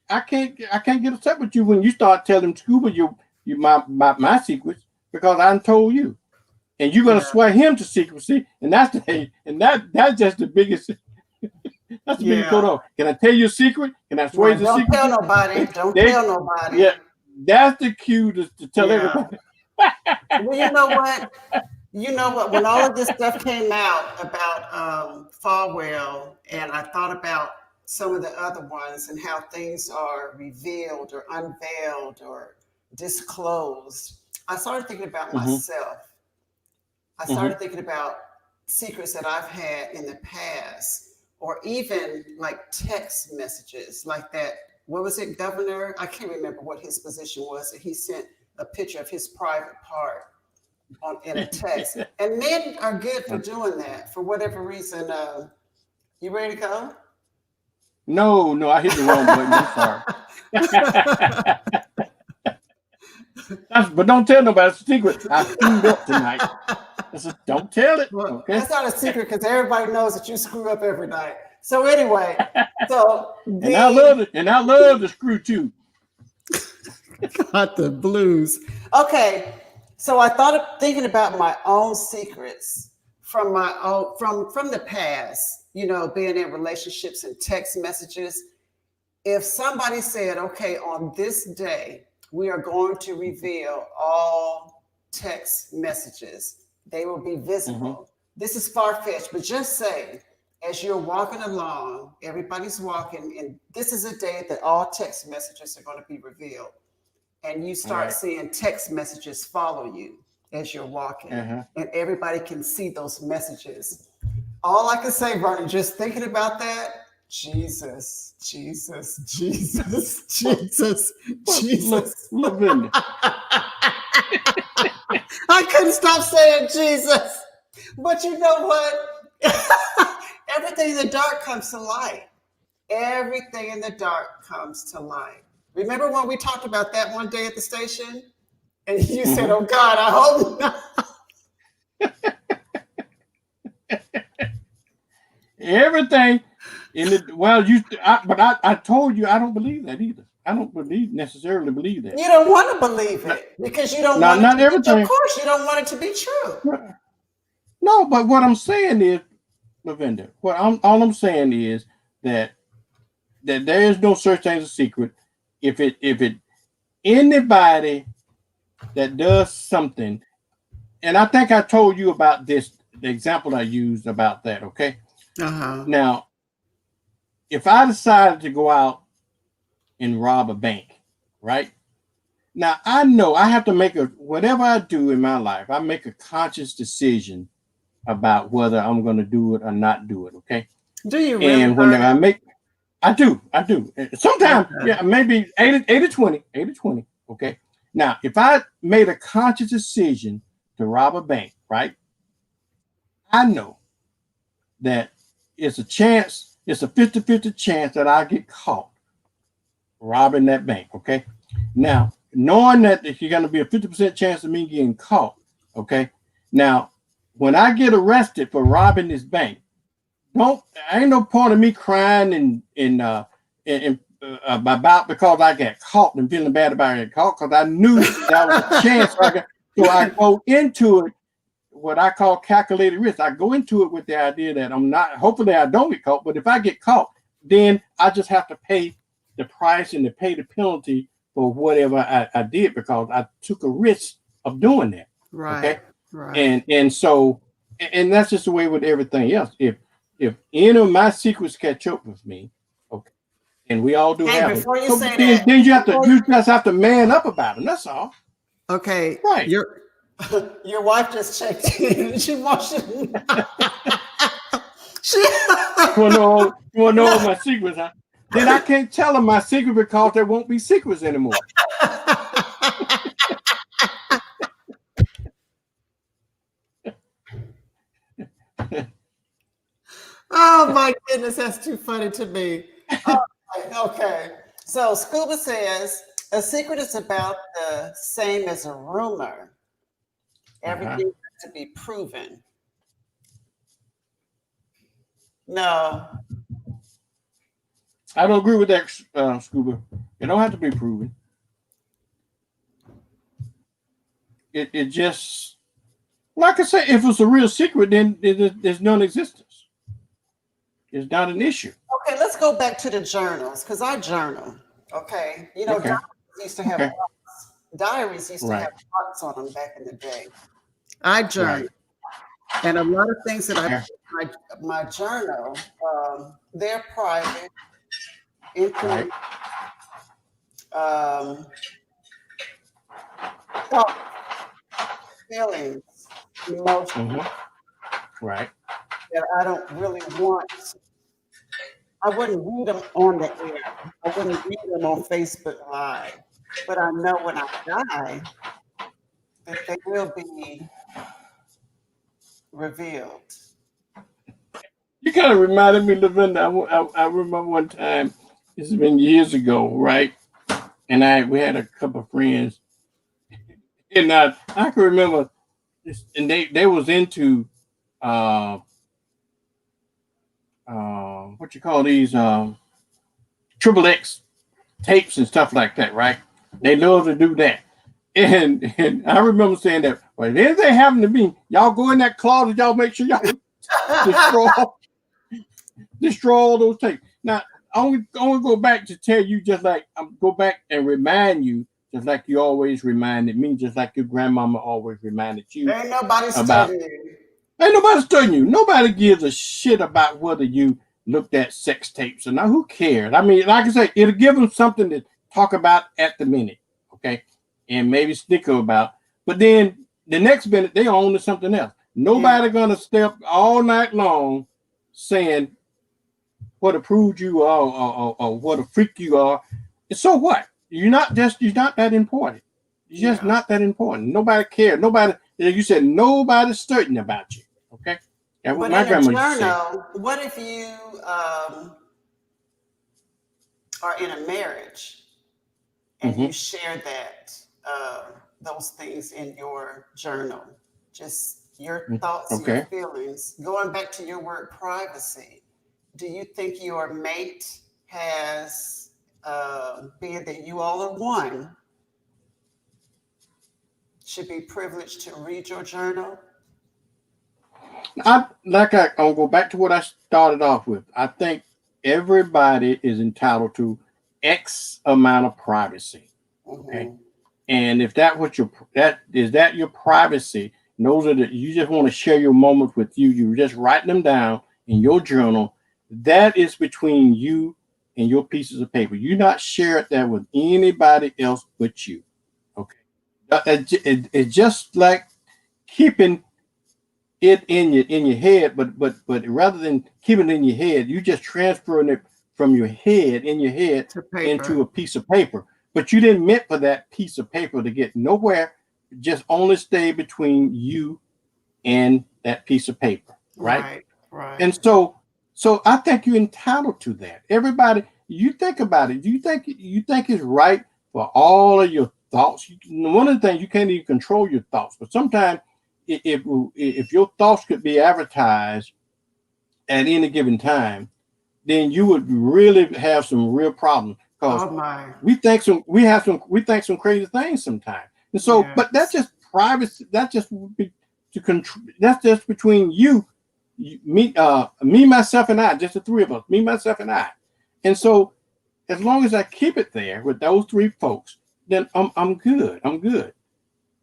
I can't get upset with you when you start telling Scuba my secrets because I told you, and you're gonna Yeah. swear him to secrecy, and that's that's just the biggest. That's the biggest Yeah. put off. Can I tell you a secret? Can I swear Right. you a Don't secret? tell nobody. Don't They- tell nobody. Yeah, that's the cue to tell Yeah. everybody. Well, you know what? You know what? When all of this stuff came out about Falwell, and I thought about some of the other ones and how things are revealed or unveiled or disclosed, I started thinking about Mhm. myself. I started thinking about secrets that I've had in the past, or even like text messages like that. What was it, Governor? I can't remember what his position was. And he sent a picture of his private part in a text. And men are good for doing that for whatever reason. You ready to go? No, I hit the wrong button. I'm sorry. But don't tell nobody. It's a secret. I screwed up tonight. I said, don't tell it. Well, Okay. that's not a secret because everybody knows that you screw up every night. So anyway, And I love it. And I love the screw too. Got the blues. Okay, so I thought of thinking about my own secrets from the past. You know, being in relationships and text messages. If somebody said, "Okay, on this day we are going to reveal all text messages. They will be visible." This is far-fetched, but just say, as you're walking along, everybody's walking, and this is a day that all text messages are going to be revealed. And you start seeing text messages follow you as you're walking, and everybody can see those messages. All I can say, Vernon, just thinking about that, Jesus, Jesus, Jesus, Jesus, Jesus. Lavinda. I couldn't stop saying Jesus. But you know what? Everything in the dark comes to light. Everything in the dark comes to light. Remember when we talked about that one day at the station? And you said, "Oh God, I hope not." Everything in the I told you I don't believe that either. I don't necessarily believe that. You don't want to believe it because you don't want it not to everything. Of course, you don't want it to be true. No, but what I'm saying is, Lavinda, all I'm saying is that there is no such thing as a secret. If anybody that does something, and I think I told you about this, the example I used about that, okay? Now, if I decided to go out and rob a bank, right? Now, I know I have to whatever I do in my life, I make a conscious decision about whether I'm going to do it or not do it, okay? Do you really? And when I do. Sometimes, maybe 80-20, okay? Now, if I made a conscious decision to rob a bank, right? I know that it's a 50-50 chance that I get caught robbing that bank, okay? Now, knowing that you're going to be a 50% chance of me getting caught, okay? Now, when I get arrested for robbing this bank, ain't no point of me crying and about because I got caught and feeling bad about getting caught, because I knew that was a chance. So I go into it what I call calculated risk. I go into it with the idea that hopefully I don't get caught, but if I get caught, then I just have to pay the price and to pay the penalty for whatever I did, because I took a risk of doing that. Right. Okay. Right. And so that's just the way with everything else. If any of my secrets catch up with me, okay, and we all do have before them, you say that, then you just have to man up about them. That's all. Okay. Right. Your wife just checked in. She wants you to know. She, You wanna know all my secrets, huh? Then I can't tell them my secret because there won't be secrets anymore. oh my goodness, that's too funny to me. Okay. So Scuba says a secret is about the same as a rumor. Uh-huh. Everything has to be proven. No. I don't agree with that, Scuba. It don't have to be proven. It just, like I said, if it's a real secret, then there's non-existence. It's not an issue. Okay, let's go back to the journals because I journal. Okay. You know, Okay. used to have Okay. diaries used to Right. have marks on them back in the day. I journal. Right. And a lot of things that I Yeah. put in my journal, they're private, intimate, Right. um, thoughts, feelings, emotions Mm-hmm. Right. that I don't really want. I wouldn't read them on the air. I wouldn't read them on Facebook Live. But I know when I die that they will be revealed. You kind of reminded me, Lavinda. I remember one time. This has been years ago, right? And we had a couple of friends, and I can remember this, and they was into uh what you call these triple X tapes and stuff like that, right? They love to do that. And I remember saying that, well, if anything happened to me, y'all go in that closet, y'all make sure y'all destroy destroy all those tapes. Now, I only go back to tell you, just like go back and remind you, just like you always reminded me, just like your grandmama always reminded you Ain't nobody about. studying. Ain't nobody studying you. Nobody gives a shit about whether you looked at sex tapes or not. Who cares? I mean, like I say, it'll give them something to talk about at the minute, okay, and maybe snicker about. But then the next minute they on to something else. Yeah. Nobody gonna stay up all night long saying what a prude you are or what a freak you are. And so what? You're not that important. You're just Yeah. not that important. Nobody cares. Nobody, you said nobody's certain about you. Okay? That's what But my in a grandma used to say. journal, what if you are in a marriage and you Mm-hmm. share that those things in your journal? Just your thoughts, your Okay. feelings. Going back to your word privacy, do you think your mate has, being that you all are one, should be privileged to read your journal? I'll go back to what I started off with. I think everybody is entitled to X amount of privacy. Okay. Hmm. And if that your privacy, those are you just want to share your moments with you. You're just writing them down in your journal. That is between you and your pieces of paper. You not share that with anybody else but you. Okay. It's just like keeping it in your head, but rather than keeping it in your head, you just transferring it from your head in your head To into paper. a piece of paper. But you didn't meant for that piece of paper to get nowhere. Just only stay between you and that piece of paper, right? Right, right. And so I think you're entitled to that. Everybody, you think about it. You think it's right for all of your thoughts? One of the things, you can't even control your thoughts, but sometimes if your thoughts could be advertised at any given time, then you would really have some real problems because Oh my. we think some crazy things sometimes. And so, but that's Yes. just privacy. That just would be to control. That's just between me, myself, and I. Just the three of us. Me, myself, and I. And so, as long as I keep it there with those three folks, then I'm good. I'm good.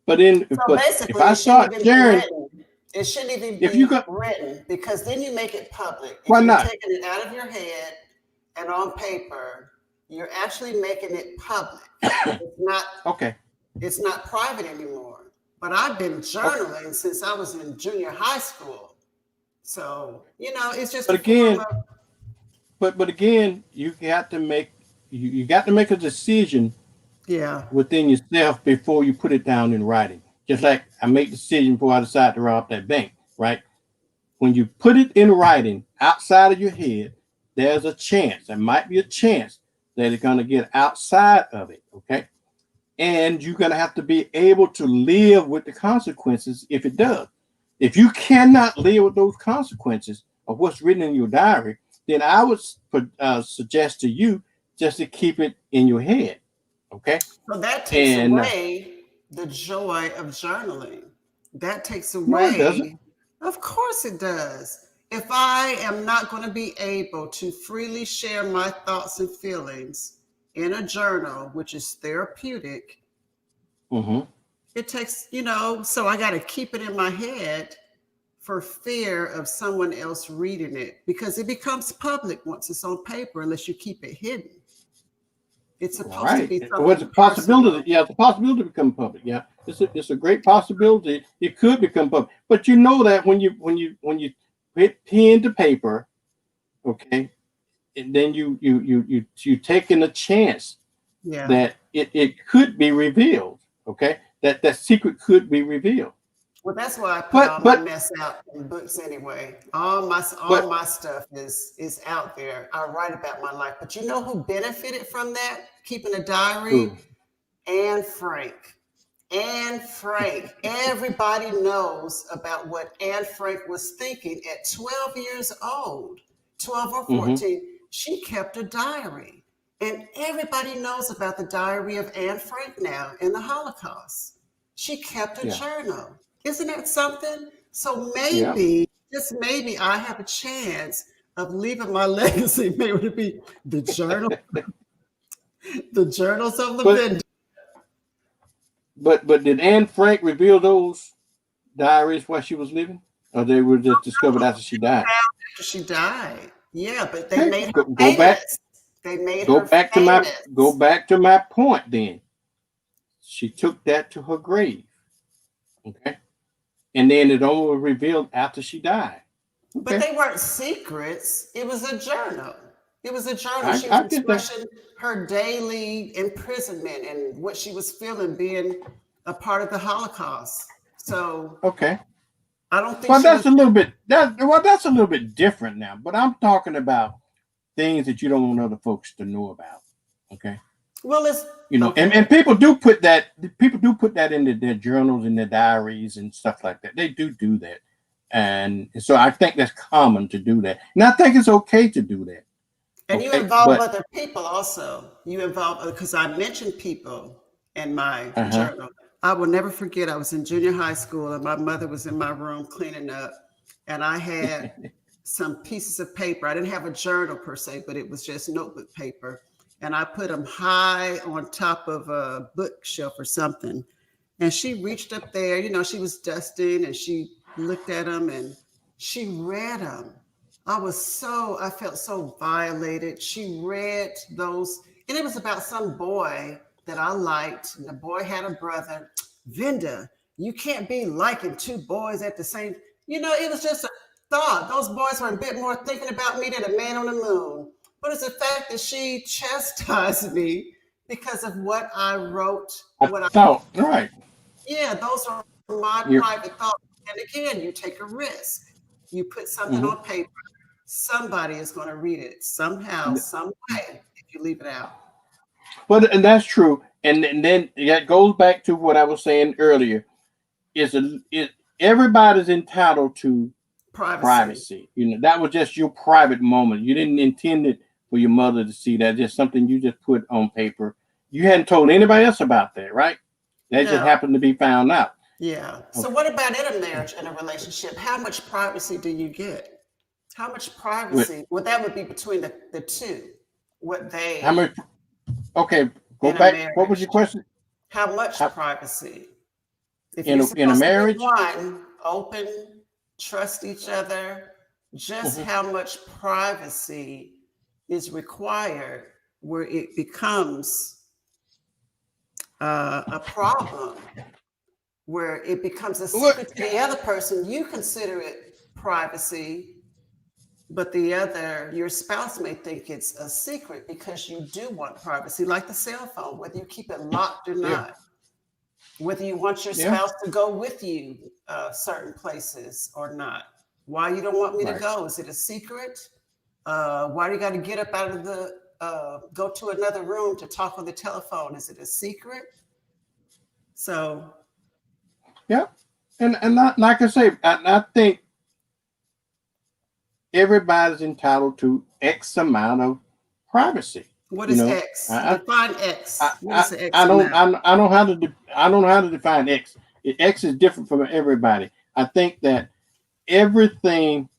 So But if basically, I it shouldn't start even be sharing, written. It shouldn't even if you be got, written because then you make it public. If why you're not? taking it out of your head and on paper, you're actually making it public. It's not Okay. it's not private anymore. but I've been journaling since I was in junior high school. So, it's just But a form again, of, but again, you got to make a decision yeah, within yourself before you put it down in writing. Just like I make the decision before I decide to rob that bank, right? When you put it in writing outside of your head, there's a chance, there might be a chance that it's going to get outside of it, okay? And you're going to have to be able to live with the consequences if it does. If you cannot live with those consequences of what's written in your diary, then I would suggest to you just to keep it in your head, okay? so that takes And away the joy of journaling. That takes no, it doesn't. away, of course it does. If I am not going to be able to freely share my thoughts and feelings in a journal, which is therapeutic, Mm-hmm. it takes, so I got to keep it in my head for fear of someone else reading it because it becomes public once it's on paper, unless you keep it hidden. It's supposed to Right. be What's a something possibility? personal. Yeah, it's a possibility to become public. Yeah, it's a great possibility. It could become public, but you know that when you hit pen to paper, okay, and then you taking a chance Yeah. that it could be revealed. Okay, that secret could be revealed. Well, that's why I put But all my but mess out in books anyway. All my but stuff is out there. I write about my life. But you know who benefited from that? Keeping a diary? ooh, Anne Frank. Anne Frank. Everybody knows about what Anne Frank was thinking at 12 years old, 12 or mm-hmm, 14. She kept a diary. And everybody knows about the diary of Anne Frank now in the Holocaust. She kept a yeah, journal. Isn't that something? So yeah. maybe, just maybe, I have a chance of leaving my legacy. Maybe it be the journal, the journals of But Lavinda. but did Anne Frank reveal those diaries while she was living, or they were just discovered after she died? After she died. Yeah, but they Okay, made her go back, famous. They made go her back to my go famous. back to my point. Then she took that to her grave. Okay, and then it only was revealed after she died. But Okay, they weren't secrets. It was a journal. It was a journal. She was I get that. expressing her daily imprisonment and what she was feeling being a part of the Holocaust. So Okay, I don't think well she was, that's a little bit different now. But I'm talking about things that you don't want other folks to know about. Okay, well, it's and okay. people do put that into their journals and their diaries and stuff like that. They do that, and so I think that's common to do that, and I think it's okay to do that. And you Okay, involve but other people also. You involve, because I mentioned people in my uh-huh. journal. I will never forget, I was in junior high school and my mother was in my room cleaning up. And I had some pieces of paper. I didn't have a journal per se, but it was just notebook paper. And I put them high on top of a bookshelf or something. And she reached up there, she was dusting and she looked at them and she read them. I felt so violated. She read those, and it was about some boy that I liked, and the boy had a brother. Vinda, you can't be liking two boys at the same. It was just a thought. Those boys were a bit more thinking about me than a man on the moon. But it's the fact that she chastised me because of what I wrote, I thought right. yeah, those are my You're, private thoughts. And again, you take a risk. You put something mhm. on paper, somebody is going to read it somehow, some way, if you leave it out. But and that's true, and then that goes back to what I was saying earlier. Is a it Everybody's entitled to Privacy. privacy. That was just your private moment. You didn't intend it for your mother to see that. Just something you just put on paper. You hadn't told anybody else about that, right? That just No. happened to be found out. Yeah. So Okay. what about in a marriage and a relationship? How much privacy do you get? How much With privacy? Well, that would be between the two, what how they much? Okay, go in a back. What was marriage. your question? How much How, privacy? If you're in a supposed to be marriage? one, open, trust each other, just Mhm. how much privacy is required where it becomes a problem? where it becomes a What? secret to the other person. You consider it privacy, but your spouse may think it's a secret because you do want privacy, like the cell phone, whether you keep it locked or Yeah, not, whether you want your yeah, spouse to go with you certain places or not. Why you don't want me to right. go? Is it a secret? Why do you got to get up out of go to another room to talk on the telephone? Is it a secret? So, Yeah, and not, like I say, I think everybody's entitled to X amount of privacy. what You is know, X? I Define I X. What I, is the X I don't amount? I don't know how to I don't know how to define X. X is different from everybody. I think that everything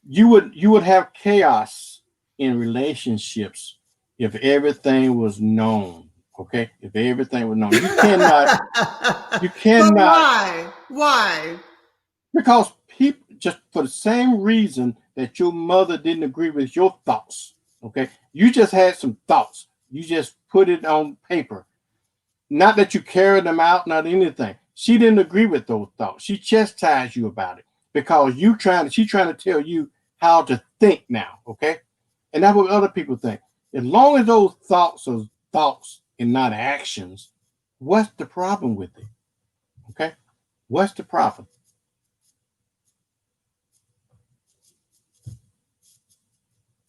you would have chaos in relationships if everything was known. Okay, if everything was known, you But cannot why? Why? because people just for the same reason that your mother didn't agree with your thoughts. Okay, you just had some thoughts. You just put it on paper. Not that you carried them out, not anything. She didn't agree with those thoughts. She chastised you about it because she's trying to tell you how to think now. Okay, and that's what other people think. As long as those thoughts are thoughts and not actions, what's the problem with it? Okay, what's the problem?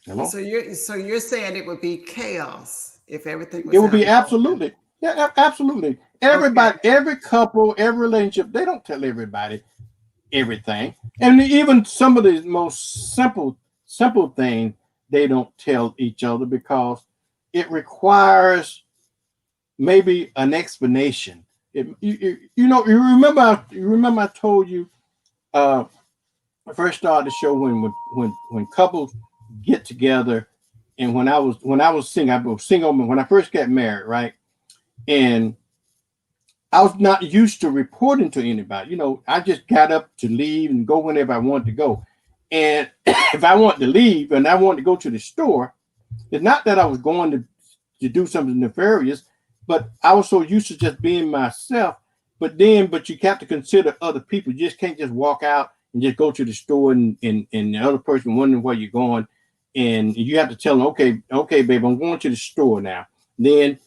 Hello. So you're saying it would be chaos if everything It was would out be in the open. absolutely, yeah, absolutely. Okay. Everybody, every couple, every relationship, they don't tell everybody everything, and even some of the most simple things they don't tell each other because it requires maybe an explanation. You remember I told you I first started the show when couples get together, and when I was single when I first got married, right? And I was not used to reporting to anybody. I just got up to leave and go whenever I wanted to go. And if I wanted to leave and I wanted to go to the store, it's not that I was going to do something nefarious, but I was so used to just being myself. But you have to consider other people. You just can't just walk out and just go to the store and the other person wondering where you're going. And you have to tell them, okay, babe, I'm going to the store now. Then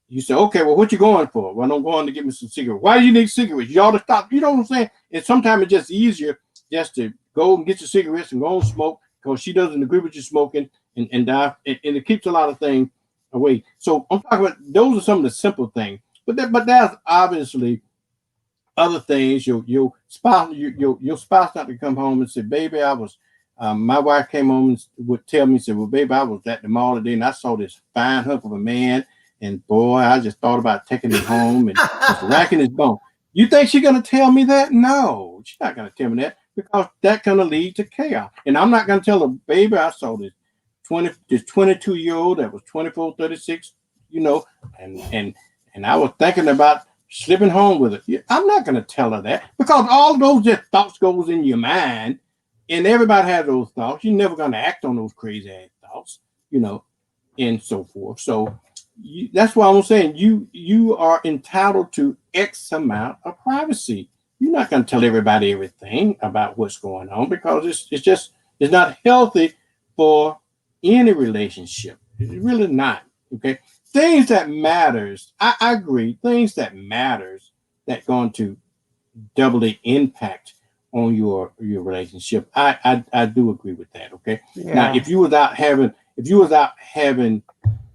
you say, okay, well, what you going for? Well, I'm going to get me some cigarettes. Why do you need cigarettes? You ought to stop. You know what I'm saying? And sometimes it's just easier just to go and get your cigarettes and go and smoke because she doesn't agree with you smoking and die. And it keeps a lot of things away. So I'm talking about those are some of the simple things. But there's obviously other things. Your spouse not to come home and say, baby, I was my wife came home and would tell me, said, well, baby, I was at the mall today and I saw this fine hunk of a man. And boy, I just thought about taking him home and just racking his bone. You think she's going to tell me that? No, she's not going to tell me that because that's going to lead to chaos. And I'm not going to tell her, baby, I saw this 22-year-old that was 24, 36, you know, and I was thinking about slipping home with her. I'm not going to tell her that because all those just thoughts goes in your mind, and everybody has those thoughts. You're never going to act on those crazy ass thoughts, and so forth. So that's why I'm saying you are entitled to X amount of privacy. You're not going to tell everybody everything about what's going on because it's not healthy for any relationship. It's really not. Okay, things that matters. I agree. Things that matters that going to doubly impact on your relationship. I do agree with that. Okay, now Yeah. if you was out having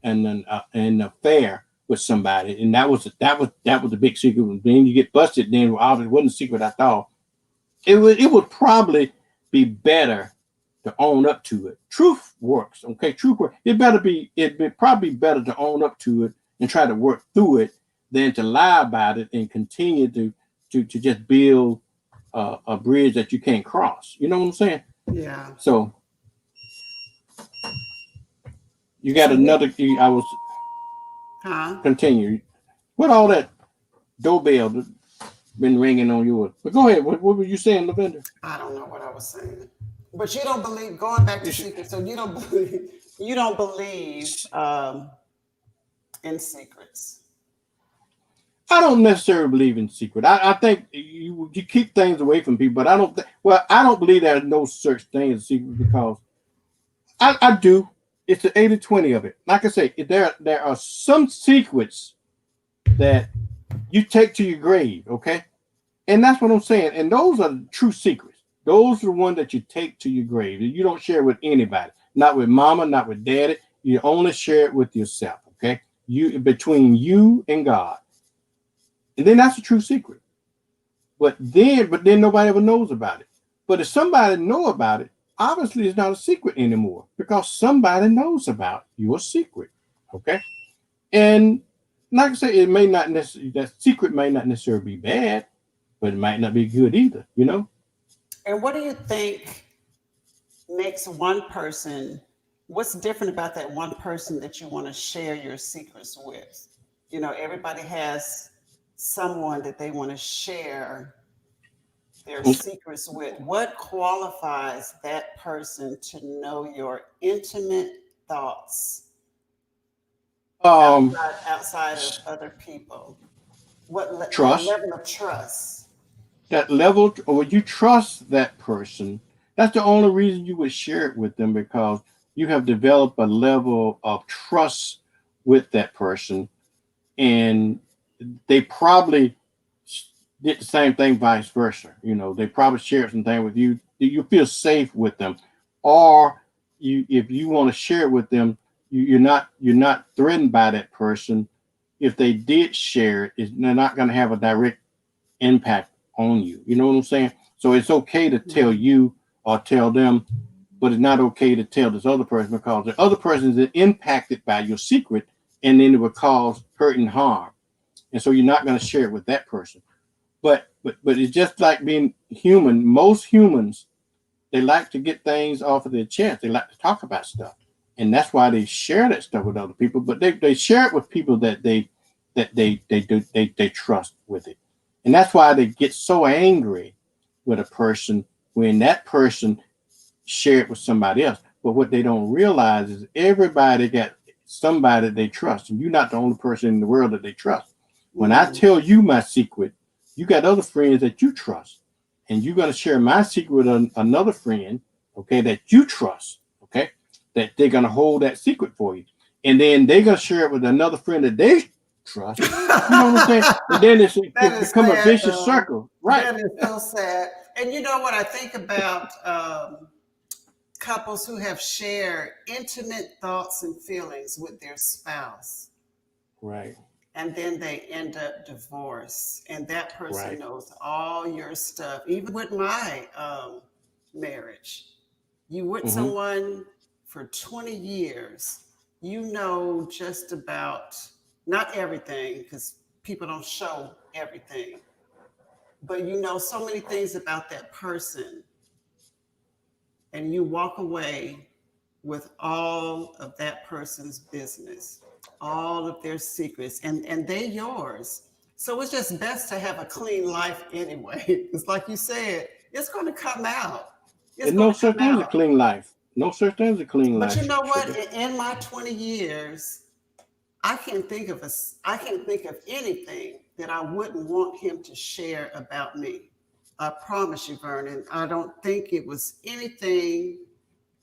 an affair with somebody, and that was the big secret. Then you get busted. Then obviously it wasn't a secret at all. It would probably be better to own up to it. Truth works. Okay, truth works. It'd probably be better to own up to it and try to work through it than to lie about it and continue to just build a bridge that you can't cross. You know what I'm saying? Yeah. So you got So we, another. I was huh? continue. What all that doorbell been ringing on yours? But go ahead. What were you saying, Lavender? I don't know what I was saying. But you don't believe going back to secrets. So you don't believe in secrets. I don't necessarily believe in secret. I think you keep things away from people, but I don't. I don't believe there's no such thing as secret because I do. It's the 80-20 of it. Like I say, there are some secrets that you take to your grave, okay? And that's what I'm saying. And those are the true secrets. Those are the ones that you take to your grave. You don't share with anybody, not with mama, not with daddy. You only share it with yourself, okay? You between you and God. And then that's a true secret. But then nobody ever knows about it. But if somebody know about it, obviously it's not a secret anymore because somebody knows about your secret. Okay. And like I say, it may not necessarily that secret may not necessarily be bad, but it might not be good either, you know? And what do you think makes one person, what's different about that one person that you want to share your secrets with? You know, everybody has someone that they want to share their secrets with. What qualifies that person to know your intimate thoughts Um outside of other people? That Trust. level of trust? That level or you trust that person. That's the only reason you would share it with them because you have developed a level of trust with that person and they probably did the same thing vice versa. You know, they probably shared something with you. You feel safe with them. Or you if you want to share it with them, you're not threatened by that person. If they did share it, they're not going to have a direct impact on you. You know what I'm saying? So it's okay to tell you or tell them, but it's not okay to tell this other person because the other person is impacted by your secret and then it will cause hurt and harm. And so you're not going to share it with that person. But it's just like being human. Most humans they like to get things off of their chest. They like to talk about stuff, and that's why they share that stuff with other people. But they share it with people that they trust with it, and that's why they get so angry with a person when that person share it with somebody else. But what they don't realize is everybody got somebody they trust, and you're not the only person in the world that they trust. When I Mm. tell you my secret, you got other friends that you trust, and you're going to share my secret with another friend, okay, that you trust, okay, that they're going to hold that secret for you, and then they're going to share it with another friend that they trust. You know what I'm saying? And then That it's is become a sad, vicious though. circle, right? That is so sad. And you know what I think about couples who have shared intimate thoughts and feelings with their spouse, Right, and then they end up divorced, and that person right. knows all your stuff. Even with my marriage, you with Mm-hmm. someone for 20 years, you know just about not everything because people don't show everything, but you know so many things about that person, and you walk away with all of that person's business, all of their secrets, and they're yours. So it's just best to have a clean life anyway. It's like you said, it's going to come out. It's And going no to come such thing as a out. clean life. No such thing as a clean But you life, know what? sugar. In my 20 years, I can think of I can think of anything that I wouldn't want him to share about me. I promise you, Vernon. I don't think it was anything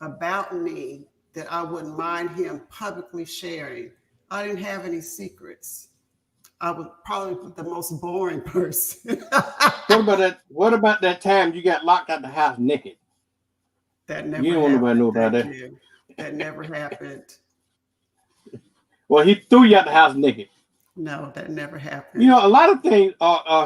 about me that I wouldn't mind him publicly sharing. I didn't have any secrets. I was probably the most boring person. What about that? What about that time you got locked out the house naked? That You never don't want nobody happened. know about Thank that. you. That never happened. Well, he threw you out the house naked. No, that never You happened. know, a lot of things.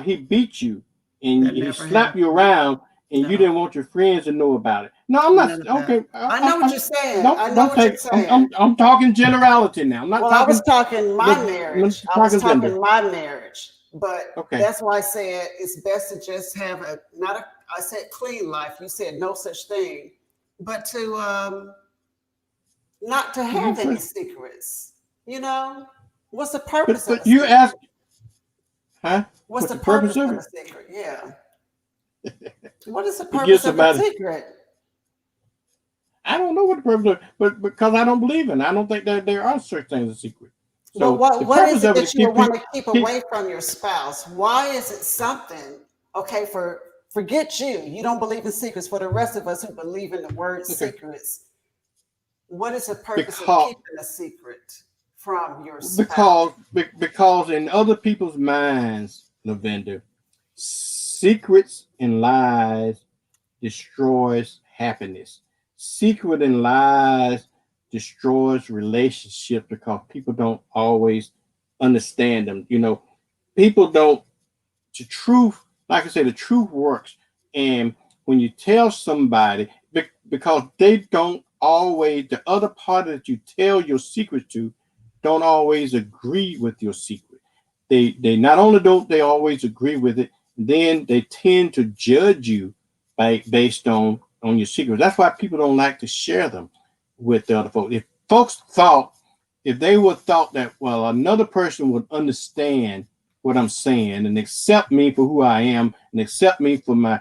He beat you and That he never slapped you happened. around, and you No, didn't want your friends to know about it. No, I'm not none of that. okay. I know what you're saying. I know Don't what you're take. saying. I'm talking generality now. I'm not Well, I was talking. talking my I'm marriage. I was talking gender. talking my marriage, but Okay. that's why I said it's best to just have a not a. I said clean life. You said no such thing, but to not to You have any secrets. You know, what's the purpose of a but you ask, secret? huh? What's What's the the purpose purpose of of it? a secret? Yeah. What is the To give purpose of a somebody. secret? I don't know what the purpose of, but because I don't believe in. It. I don't think that there are such things as secret. But So the what is purpose it of it that is you would keep want people to keep keep away from your spouse? Why is it something? Okay, forget you. You don't believe in secrets. For the rest of us who believe in the word okay secrets, what is the purpose of because keeping a secret from your spouse? because in other people's minds, Lavender, secrets and lies destroys happiness. Secret and lies destroys relationships because people don't always understand them. You know, people don't. The truth, like I said, the truth works, and when you tell somebody, because they don't always, the other party that you tell your secret to, don't always agree with your secret. They not only don't they always agree with it, then they tend to judge you based on your secrets. That's why people don't like to share them with the other folks. If folks thought, if they would thought that, well, another person would understand what I'm saying and accept me for who I am and accept me for my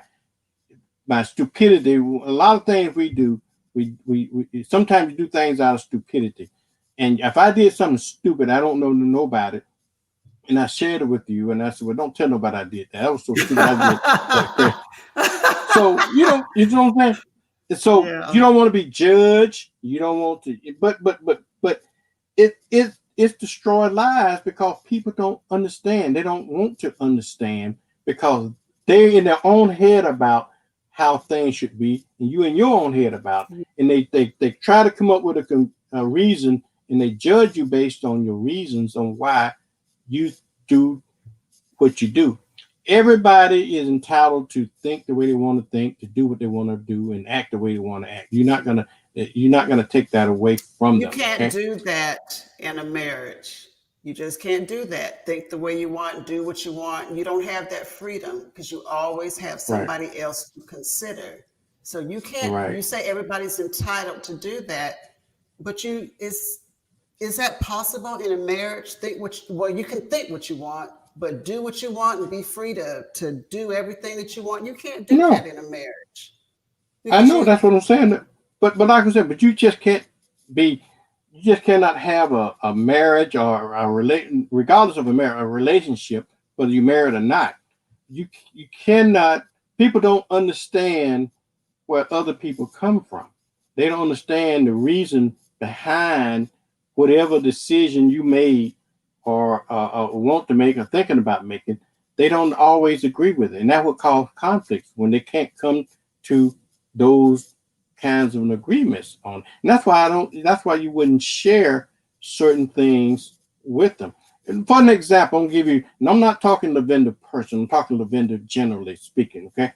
stupidity. A lot of things we do, we sometimes do things out of stupidity. And if I did something stupid, I don't know nobody, and I shared it with you, and I said, "Well, don't tell nobody I did that. That was so stupid. I did that crazy." So you know what I'm saying. So you Yeah. don't want to be judged. You don't want to, but it's destroyed lives because people don't understand. They don't want to understand because they're in their own head about how things should be, and you in your own head about, and they try to come up with a reason, and they judge you based on your reasons on why you do what you do. Everybody is entitled to think the way they want to think, to do what they want to do, and act the way they want to act. You're not gonna take that away from You them. can't Okay. do that in a marriage. You just can't do that. Think the way you want, do what you want. You don't have that freedom because you always have Right. somebody else to consider. So you can't, you Right. say everybody's entitled to do that, but is that possible in a marriage? Well, you can think what you want, but do what you want and be free to do everything that you want. You can't do that No, in a marriage I because know you that's what I'm saying. But like I said, but you just can't be. You just cannot have a marriage or a relate, regardless of a relationship, whether you're married or not. You cannot. People don't understand where other people come from. They don't understand the reason behind whatever decision you made or want to make or thinking about making. They don't always agree with it, and that would cause conflicts when they can't come to those kinds of agreements on. And that's why I don't. That's why you wouldn't share certain things with them. And for an example, I'm gonna give you. And I'm not talking the vendor person. I'm talking the vendor generally speaking. Okay,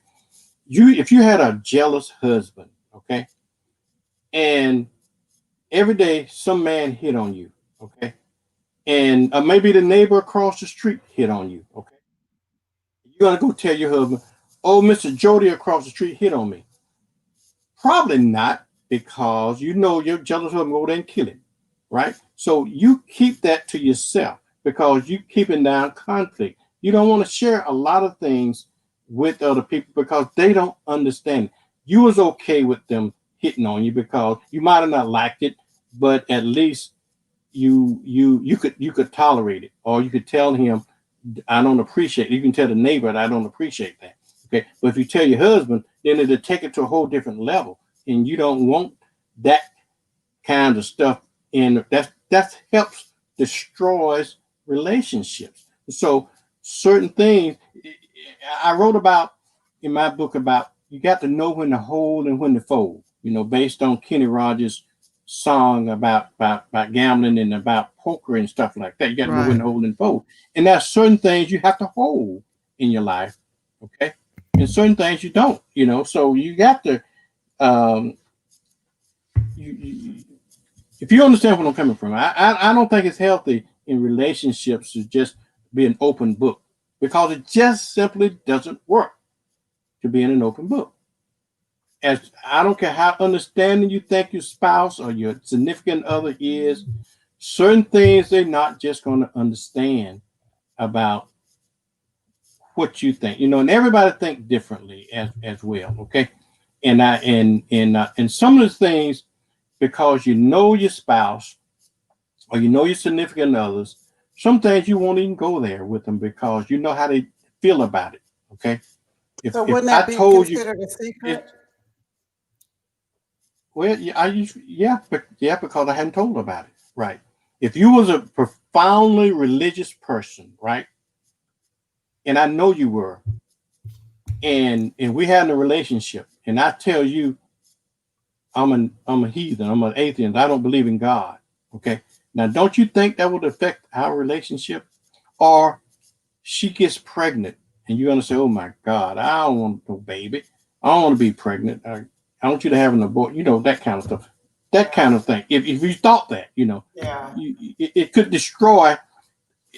if you had a jealous husband, okay, and every day some man hit on you, okay, and maybe the neighbor across the street hit on you, okay, you're gonna go tell your husband, "Oh, Mr. Jody across the street hit on me." Probably not, because you know your jealous husband go there and kill him, right? So you keep that to yourself because you keeping down conflict. You don't want to share a lot of things with other people because they don't understand. You was okay with them hitting on you because you might have not liked it, but at least you could tolerate it, or you could tell him, "I don't appreciate it." You can tell the neighbor that, "I don't appreciate that." Okay, but if you tell your husband, then it'll take it to a whole different level, and you don't want that kind of stuff. And that helps destroys relationships. So certain things I wrote about in my book about, you got to know when to hold and when to fold. Based on Kenny Rogers' song about gambling and about poker and stuff like that. You got to know when right. to hold and fold. And there's certain things you have to hold in your life, okay, and certain things you don't. So you got to um, you if you understand where I'm coming from. I don't think it's healthy in relationships to just be an open book, because it just simply doesn't work to be in an open book. As I don't care how understanding you think your spouse or your significant other is, certain things they're not just going to understand about what you think. And everybody think differently as well. Okay, and some of the things, because you know your spouse or you know your significant others, some things you won't even go there with them because you know how they feel about it. Okay. So If wouldn't I that be told you, considered a if secret? well, yeah, yeah, because I hadn't told about it. Right. If you was a profoundly religious person, right, and I know you were, and we had a relationship, and I tell you I'm a heathen, I'm an atheist, I don't believe in God. Okay. Now don't you think that would affect our relationship? Or she gets pregnant and you're gonna say, "Oh my God, I don't want no baby. I don't want to be pregnant. I want you to have an abortion." That kind of stuff, that Yeah. kind of thing. If you thought that, Yeah. it could destroy.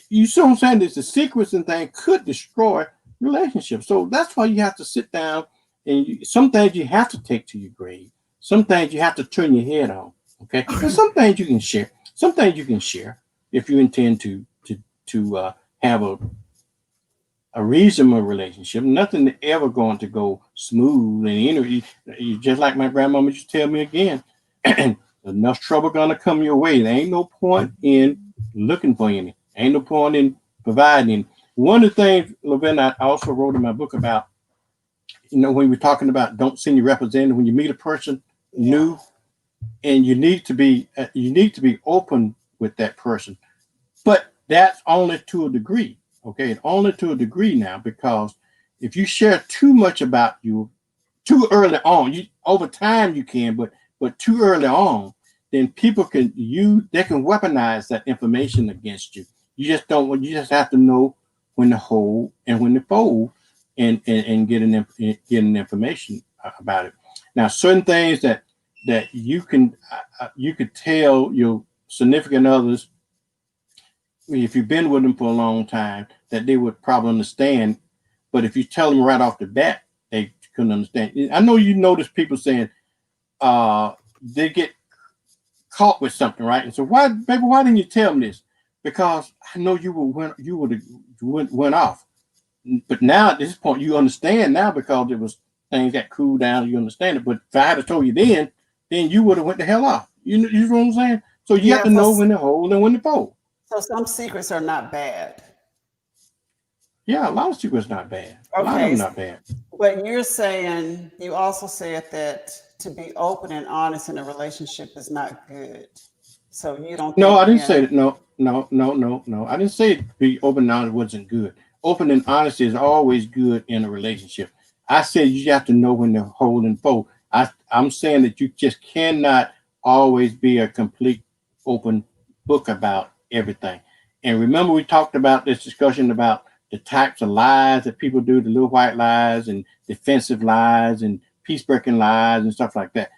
You see what I'm saying? There's the secrets and things could destroy relationships. So that's why you have to sit down and some things you have to take to your grave. Some things you have to turn your head on. Okay, and some things you can share. Some things you can share if you intend to have a reasonable relationship. Nothing ever going to go smooth. And you just like my grandmama used to tell me again, enough trouble gonna come your way. There ain't no point in looking for any. Ain't no point in providing. One of the things, Levin, I also wrote in my book about, when we're talking about don't send your representative when you meet a person Yeah. new, and you need to be open with that person, but that's only to a degree. Okay, only to a degree now, because if you share too much about you too early on, you over time you can, but too early on, then people they can weaponize that information against you. You just have to know when to hold and when to fold, and get an information about it. Now, certain things that you could tell your significant others if you've been with them for a long time, that they would probably understand. But if you tell them right off the bat, they couldn't understand. I know you notice people saying they get caught with something, right? And so why, baby, why didn't you tell me this? Because I know you would have went off. But now at this point, you understand now because it was things got cooled down. You understand it. But if I had told you then you would have went the hell off. You know what I'm saying? So you have Yeah. to know when to hold and when to fold. So some secrets are not bad. Yeah, a lot of secrets not bad. A lot of Okay. them not bad. But you also said that to be open and honest in a relationship is not good. So you don't No, think I didn't say being, that. No, no, no, no, no. I didn't say be open and honest wasn't good. Open and honesty is always good in a relationship. I said you have to know when to hold and fold. I'm saying that you just cannot always be a complete open book about everything. And remember, we talked about this discussion about the types of lies that people do, the little white lies and defensive lies and peace breaking lies and stuff like that.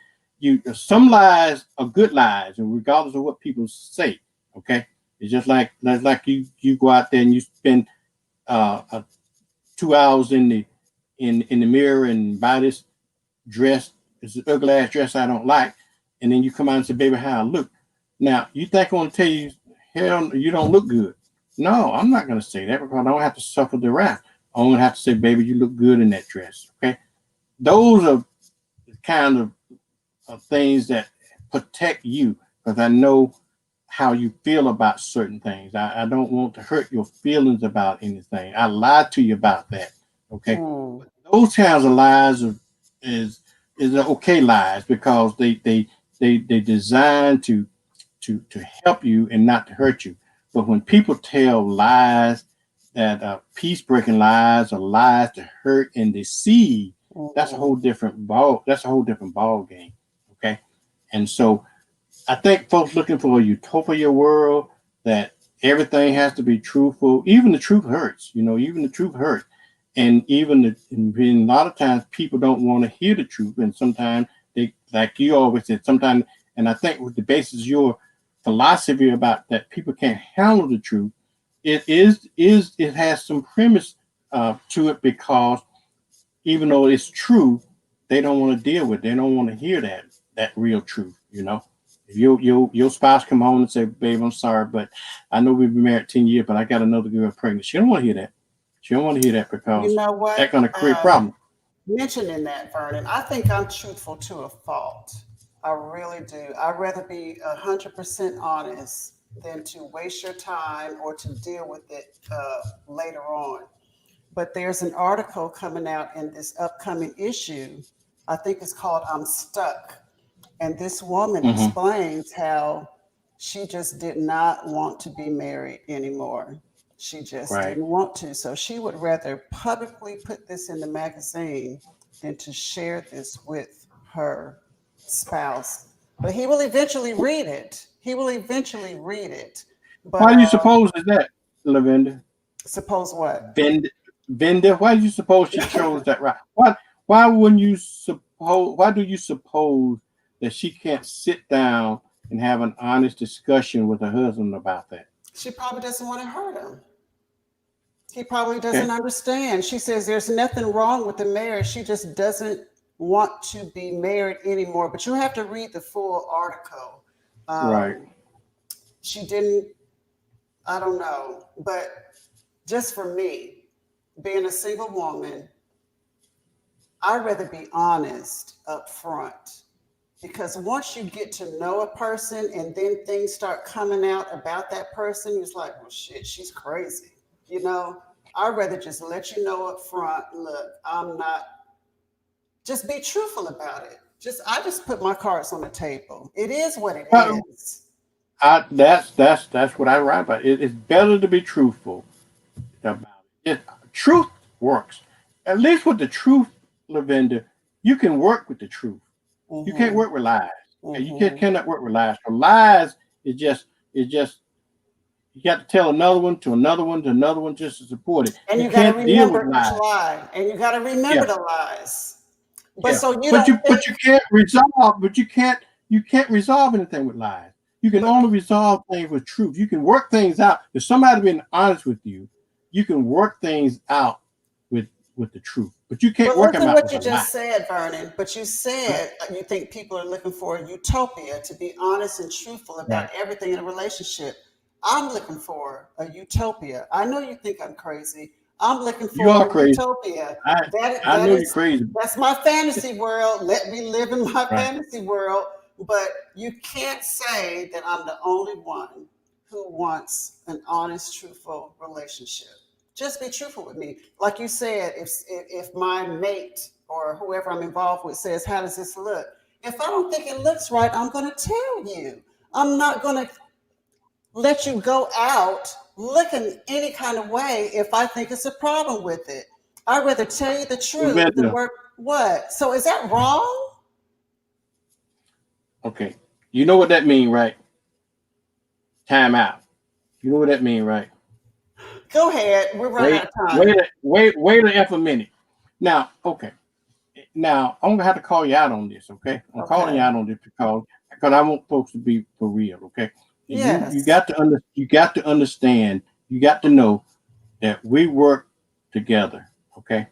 Some lies are good lies, and regardless of what people say, okay, it's just like you go out there and you spend 2 hours in the mirror and buy this dress, this ugly ass dress I don't like, and then you come out and say, "Baby, how I look." Now you think I want to tell you, hell, you don't look good. No, I'm not going to say that because I don't have to suffer the wrath. I'm going to have to say, "Baby, you look good in that dress." Okay, those are kind of things that protect you because I know how you feel about certain things. I don't want to hurt your feelings about anything. I lied to you about that. Okay. mm, Those kinds of lies is is okay lies because they designed to help you and not to hurt you. But when people tell lies that peace breaking lies or lies to hurt and deceive, mm, that's a whole different ball game. Okay. And so I think folks looking for a utopia world that everything has to be truthful. Even the truth hurts, even the truth hurts. And and a lot of times people don't want to hear the truth. And sometimes they, like you always said, sometimes, and I think with the basis of your philosophy about that people can't handle the truth, it has some premise to it because even though it's true, they don't want to deal with it. They don't want to hear that real truth. If your spouse come home and say, "Babe, I'm sorry, but I know we've been married 10 years, but I got another girl pregnant." She don't want to hear that. She don't want to hear that you because know that's what? gonna create problems. Mentioning that, Vernon, I think I'm truthful to a fault. I really do. I'd rather be 100% honest than to waste your time or to deal with it later on. But there's an article coming out in this upcoming issue. I think it's called I'm Stuck. And this woman Hmm. explains how she just did not want to be married anymore. She just Right. didn't want to. So she would rather publicly put this in the magazine than to share this with her spouse. But he will eventually read it. He will eventually read it. But Why do you suppose is that, Lavender? suppose what? Venda, why do you suppose she chose that route? Why wouldn't you suppose? Why do you suppose that she can't sit down and have an honest discussion with her husband about that? She probably doesn't want to hurt him. He probably Okay. doesn't understand. She says there's nothing wrong with the marriage. She just doesn't want to be married anymore. But you have to read the full article. Right. She didn't, I don't know. But just for me, being a single woman, I'd rather be honest up front. Because once you get to know a person and then things start coming out about that person, it's like, well, shit, she's crazy. You know, I'd rather just let you know up front, look, I'm not, just be truthful about it. I just put my cards on the table. It is what it Well, is. that's what I write about. It's better to be truthful about it. Truth works. At least with the truth, Lavender, you can work with the truth. You can't Mm-hmm. work with lies. Okay? You Mm-hmm. cannot work with lies. For lies, it just you got to tell another one to another one to another one just to support it. And You you got to can't deal with remember each lies. lie, and you got to Yeah, remember the lies. But yeah. so you But don't you think, but you can't resolve. But you can't resolve anything with lies. You can but only resolve things with truth. You can work things out. If somebody being honest with you, you can work things out with with the truth. But you can't But work them listen out what with you a lie. just said, Vernon. But you said you think people are looking for a utopia to be honest and truthful about Right. everything in a relationship. I'm looking for a utopia. I know you think I'm crazy. I'm looking You for are a crazy. utopia. I That I that know you're is crazy. that's my fantasy world. Let me live in my Right. fantasy world. But you can't say that I'm the only one who wants an honest, truthful relationship. Just be truthful with me. Like you said, if my mate or whoever I'm involved with says, "How does this look?" If I don't think it looks right, I'm going to tell you. I'm not going to let you go out looking any kind of way if I think it's a problem with it. I'd rather tell you the truth than Lavender. work. What? So is that wrong? Okay. You know what that mean, right? Time out. You know what that mean, right? Go ahead. We're running out Wait, of time. wait a F a minute. Now, okay. Now I'm gonna have to call you out on this, okay? I'm calling you Okay. out on this because I want folks to be for real, okay? You Yes. got to you got to understand, you got to know that we work together, okay?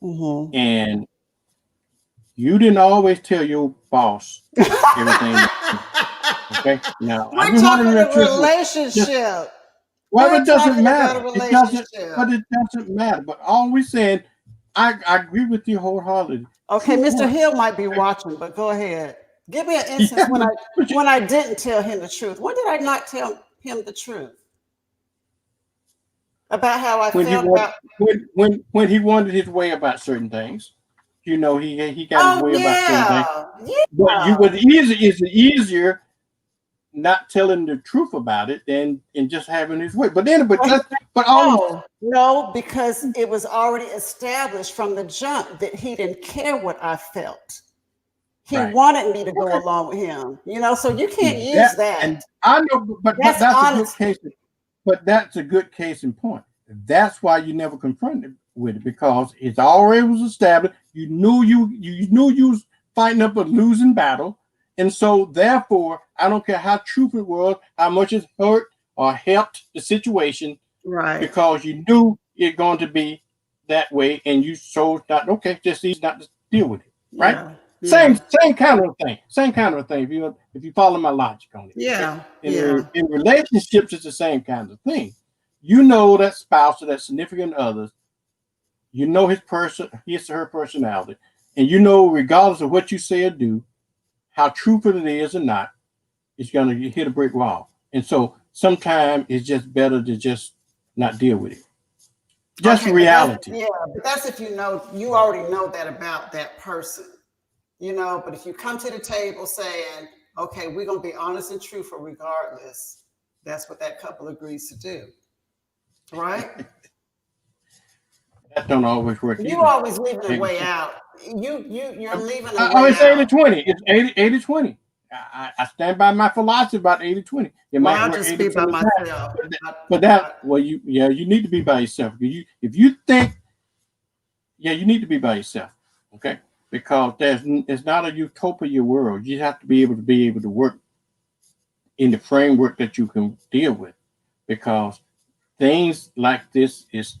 Hmm. And you didn't always tell your boss everything that you do, okay? Now I We're just want to talking make a sure just relationship. well, We're it doesn't talking about a matter. It doesn't, relationship. but it doesn't matter. But all we saying, I agree with you wholeheartedly. Okay, Truth Mr. works. Hill might be Okay? watching, but go ahead. Give me an Yeah, instance but when I didn't tell him the truth. When did I not tell him the truth about how I when he felt wanted about? when he wanted his way about certain things, he got his Oh way about certain things. yeah, But you yeah. was easy it's easier not telling the truth about it than and just having his way. But then, but Well, let's but all we no, because it was already established from the jump that he didn't care what I felt. He right. wanted me to go Okay. along with him. So you can't See use that that. and I know, but That's that's a good honesty. case. But that's a good case in point. That's why you never confronted with it because it's already was established. You knew you was fighting up a losing battle, and so therefore, I don't care how truthful it was, how much it hurt or helped the situation, Right. because you knew it going to be that way, and you chose not. Okay, just easy not to deal with it, right? Yeah. Same Yeah. same kind of thing. Same kind of thing. If you follow my logic on it, okay. Yeah. In Yeah. in relationships, it's the same kind of thing. You know that spouse or that significant other. You know his or her personality, and you know regardless of what you say or do, how truthful it is or not, it's gonna hit a brick wall. And so sometimes it's just better to just not deal with it. Just Okay, reality. yeah, but that's if you already know that about that person, But if you come to the table saying, okay, we're going to be honest and truthful regardless, that's what that couple agrees to do. Right? That don't always work You either. always leaving a way out. You're leaving a Oh, way it's out. 80-20. It's 80-20. I stand by my philosophy about 80-20. It Well, might I'll work just 80% be by of the time. myself. But you need to be by yourself. If you think, you need to be by yourself. Okay? Because it's not a utopia world. You have to be able to work in the framework that you can deal with. Because things like this is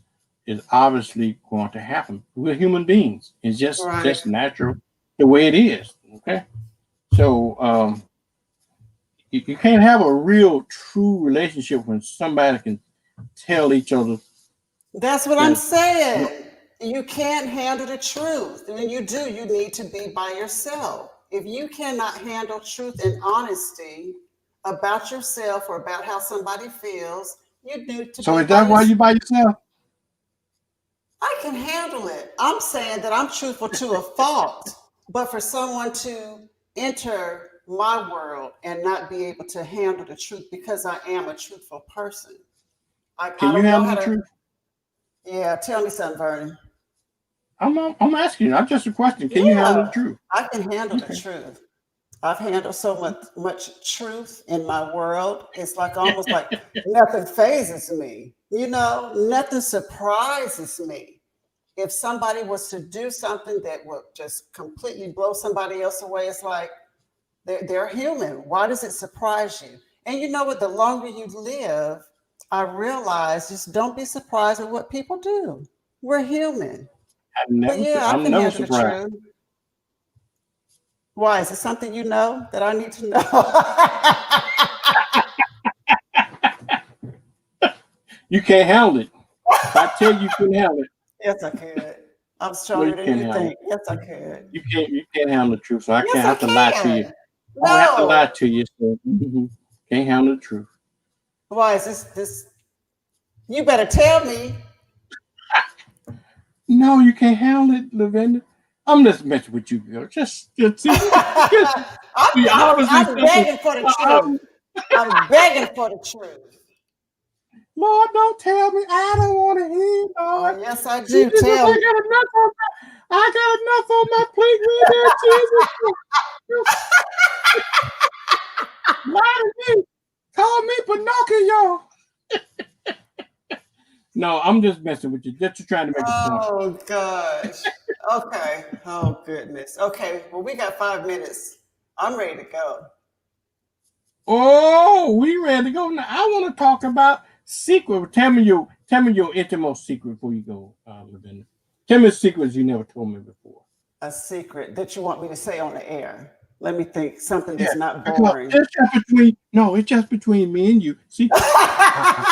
obviously going to happen. We're human beings. It's just natural the way it is. Okay. So you can't have a real true relationship when somebody can tell each other. That's what I'm saying. You can't handle the truth. When you do, you need to be by yourself. If you cannot handle truth and honesty about yourself or about how somebody feels, you need to So be is that why yourself. you by yourself? I can handle it. I'm saying that I'm truthful to a fault, but for someone to enter my world and not be able to handle the truth because I am a truthful person. I Can you don't know handle how the to. truth? Yeah, tell me something, Vernon. I'm asking you. Not just a question. Can you handle the Yeah, truth? I can handle the Okay. truth. I've handled so much truth in my world. It's like almost like nothing phases me. Nothing surprises me. If somebody was to do something that would just completely blow somebody else away, it's like they're human. Why does it surprise you? And you know what? The longer you live, I realize just don't be surprised at what people do. We're human. But yeah, I I'm can never handle the surprised. truth. Why? Is it something you know that I need to know? You can't handle it. If I tell you couldn't handle it, Yes, I could. I'm no, stronger you than can't you handle it. think. Yes, I could. You can't handle the truth. So I Yes, can't I have to lie to you. can. I don't have to lie No. to you. So can't handle the truth. Why is this? You better tell me. No, you can't handle it, Lavender. I'm just messing with you, girl. Just see, see, obviously I'm something. begging for the truth. I'm begging for the truth. Lord, don't tell me. I don't want to hear, Lord. Oh, yes, I do. Jesus, Tell me. I got enough on my plate right there, Jesus. Lie to me. Call me Pinocchio. No, I'm just messing with you. Just trying to make a point. Oh gosh. Okay. Oh goodness. Okay. Well, we got 5 minutes. I'm ready to go. Oh, we ready to go now. I want to talk about secret. Tell me your innermost secret before you go, Lavender. Tell me secrets you never told me before. A secret that you want me to say on the air. Let me think. Something Yeah, that's not because boring. it's just between me and you. See, yeah.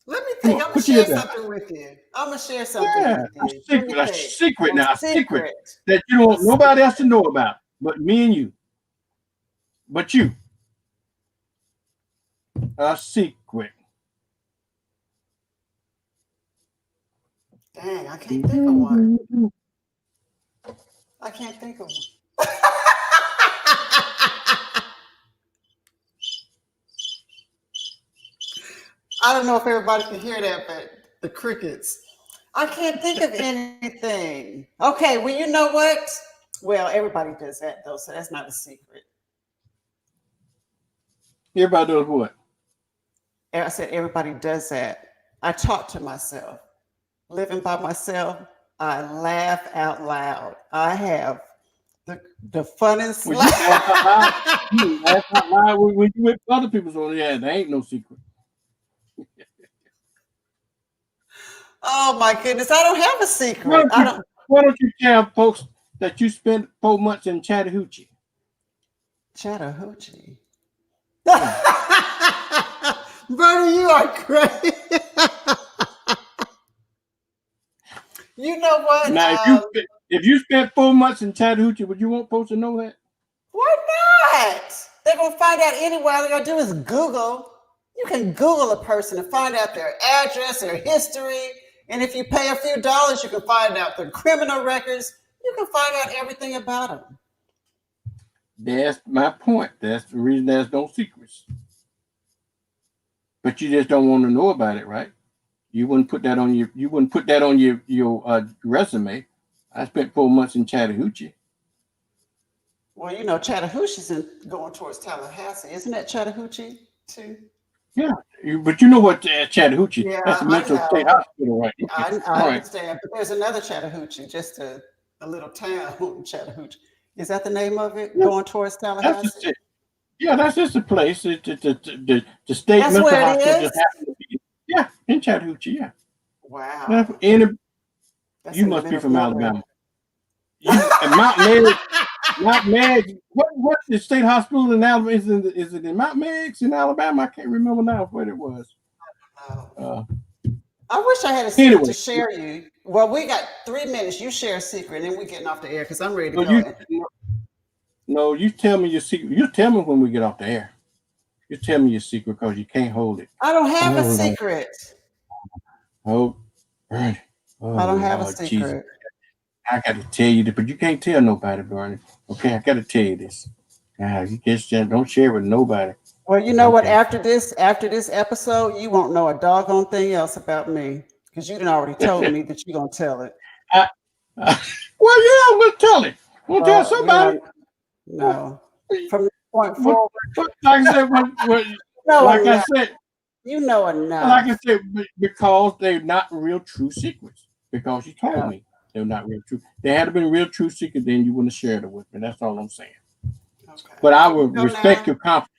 Let me Come think. on, I'm gonna put your share head down. something with you. I'm gonna share something Yeah, with you. Let me a think. secret A now, a secret secret. that you don't A want nobody else to secret. know about, but me and you. But you, a secret. Dang, I can't think of one. I can't think of one. I don't know if everybody can hear that, but the crickets. I can't think of anything. Okay, well, you know what? Well, everybody does that though, so that's not a secret. Everybody does what? And I said everybody does that. I talk to myself. Living by myself, I laugh out loud. I have the funnest When you laugh out loud, laugh. you laugh out loud when you with other people. So yeah, there ain't no secret. Oh my goodness, I don't have a Why secret. don't I you don't. Why don't you tell folks that you spent 4 months in Chattahoochee? Chattahoochee. Yeah. Bernie, you are crazy. You know what? Now, if you spent 4 months in Chattahoochee, would you want folks to know that? Why not? They're going to find out anyway. All they're going to do is Google. You can Google a person and find out their address, their history. And if you pay a few dollars, you can find out their criminal records. You can find out everything about them. That's my point. That's the reason there's no secrets. But you just don't want to know about it, right? You wouldn't put that on your resume. I spent 4 months in Chattahoochee. Well, you know, Chattahoochee's going towards Tallahassee. Isn't that Chattahoochee too? Yeah, but you know what Chattahoochee? Yeah, That's the mental state hospital, right? I Right. understand, but there's another Chattahoochee, just a little town, Chattahoochee. Is that the name of it? Yeah. Going towards That's Tallahassee? just it. Yeah, that's just a place. The state That's mental where it hospital is? just happens to be. Yeah, in Chattahoochee. Yeah. Wow. That's That's you in the must be middle from of nowhere. Alabama. And Mount Meg. What the state hospital in Alabama is it in Mount Meigs in Alabama? I can't remember now what it was. Oh. I wish I had a secret Anyway. to share you. Well, we got 3 minutes. You share a secret, and then we're getting off the air because I'm ready to go. No, you tell me your secret. You tell me when we get off the air. You tell me your secret because you can't hold it. I don't have a Oh, no. secret. Oh, Bernie. Oh, I don't have a Lord secret. Jesus. I got to tell you this, but you can't tell nobody, Bernie. Okay, I got to tell you this. You just don't share it with nobody. Well, you know what? Okay. After this episode, you won't know a doggone thing else about me because you done already told me that you're gonna tell it. Well, yeah, I'm gonna tell it. I'm gonna tell somebody. No. From this point forward, Like I said, no, like I enough. said, You know enough. like I said, because they're not real true secrets. Because you told Yeah. me they're not real true. They had been real true secret, then you wouldn't have shared it with me. That's all I'm saying. Okay. But I Here will we go respect now. your confidence.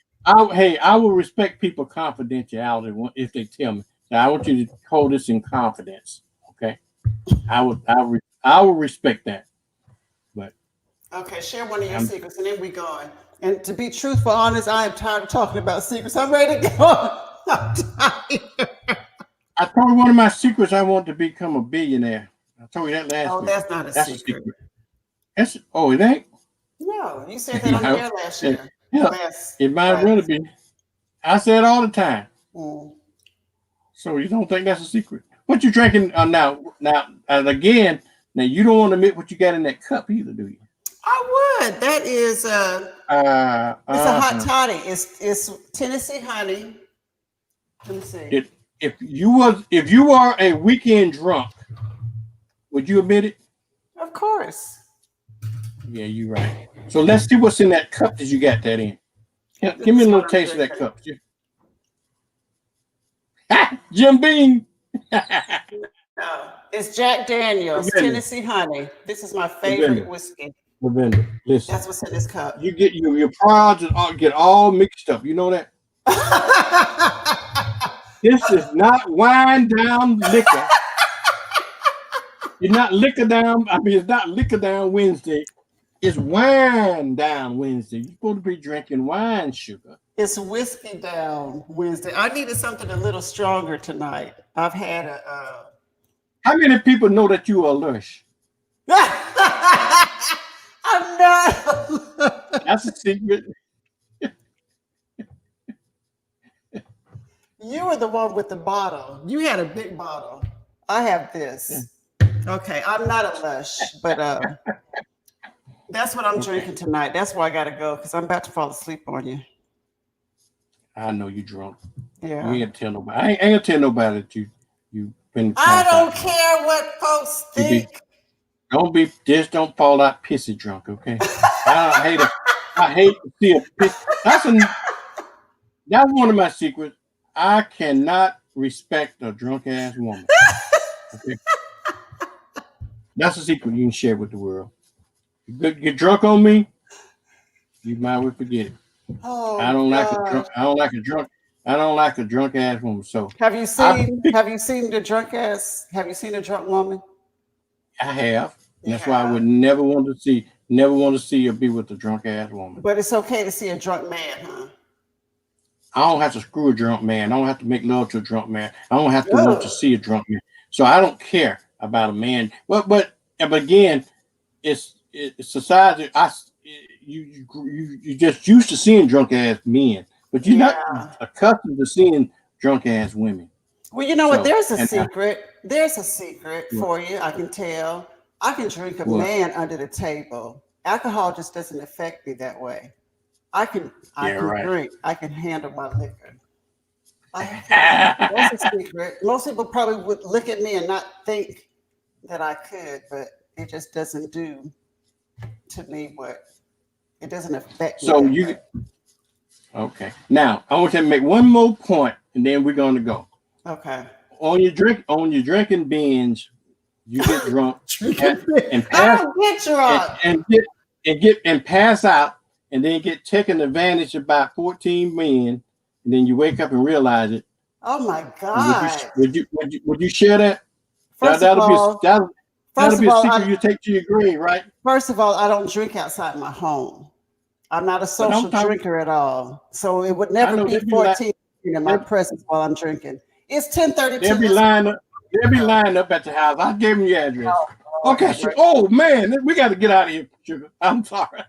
I will respect people's confidentiality if they tell me. Now, I want you to hold this in confidence. Okay. I will respect that. Okay, share one of your I'm- secrets, and then we going. And to be truthful, honest, I am tired of talking about secrets. I'm ready to go. I'm tired. I told you one of my secrets. I want to become a billionaire. I told you that last Oh, week. that's not a That's secret. it ain't. No, you said that on the No. air last year. Yeah, it might really be. I say it all the time. Mm. So you don't think that's a secret? What you drinking now? And again, now you don't want to admit what you got in that cup either, do you? I would. That is it's a hot toddy. It's Tennessee honey. Let me see. If you are a weekend drunk, would you admit it? Of course. Yeah, you're right. So let's see what's in that cup that you got that in. Yeah, give me a little taste of that cup. Jim Beam. No, it's Jack Daniels, Lavender. Tennessee honey. This is my favorite Lavender. whiskey. Lavender, listen. That's what's in this cup. You get your prods get all mixed up. You know that? This is not wine down liquor. It's not liquor down. I mean, it's not liquor down Wednesday. It's wine down Wednesday. You're supposed to be drinking wine, sugar. It's whiskey down Wednesday. I needed something a little stronger tonight. I've had a. How many people know that you are lush? I'm not. That's a secret. You were the one with the bottle. You had a big bottle. I have this. Okay, I'm not a lush, but that's what I'm drinking tonight. That's why I gotta go because I'm about to fall asleep on you. I know you drunk. Yeah. You ain't gonna tell nobody. I ain't gonna tell nobody that you been. I don't care what folks think. Don't fall out pissy drunk, okay? I hate to see a piss. That's one of my secrets. I cannot respect a drunk ass woman. Okay? That's a secret you can share with the world. You get drunk on me, you might well forget it. Oh, I don't like God. a drunk. I don't like a drunk ass woman. So Have you seen the drunk ass? Have you seen a drunk woman? I have. And that's why I would never want to see or be with a drunk ass woman. But it's okay to see a drunk man, huh? I don't have to screw a drunk man. I don't have to make love to a drunk man. I don't have to want to see a drunk man. So I don't care about a man. But again, it's society. you just used to seeing drunk ass men, but you're Yeah. not accustomed to seeing drunk ass women. Well, you know what? So, There's a and secret. There's a secret What? for you. I can tell. I can drink a What? man under the table. Alcohol just doesn't affect me that way. I can right. drink. I can handle my liquor. That's a secret. Most people probably would look at me and not think that I could, but it just doesn't do to me what it doesn't affect me. So that you way. okay. Now I want you to make one more point, and then we're gonna go. Okay. On your drinking binge, you get drunk and I pass don't get drunk. and pass out, and then get taken advantage of by 14 men, and then you wake up and realize it. Oh my God. Would you share that? First That'll of all, be a secret I- you take to your grave, right? First of all, I don't drink outside my home. I'm not a social drinker at all. So it would never be 14 in my presence while I'm drinking. It's 10:32. They'll be lined up at the house. I gave them your address. Oh, Okay. Oh man, we got to get out of here, sugar. I'm sorry.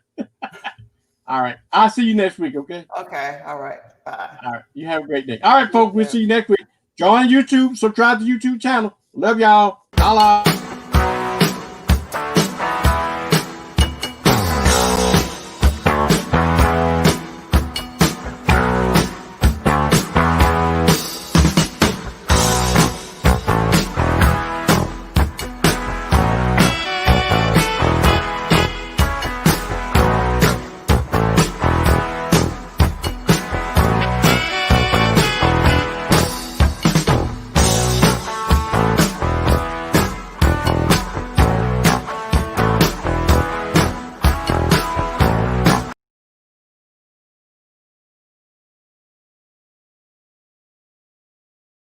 All right. I'll see you next week. Okay. Okay. All right. Bye. All right. You have a great day. All right, folks. We'll see you next week. Join YouTube. Subscribe to the YouTube channel. Love y'all. Holla.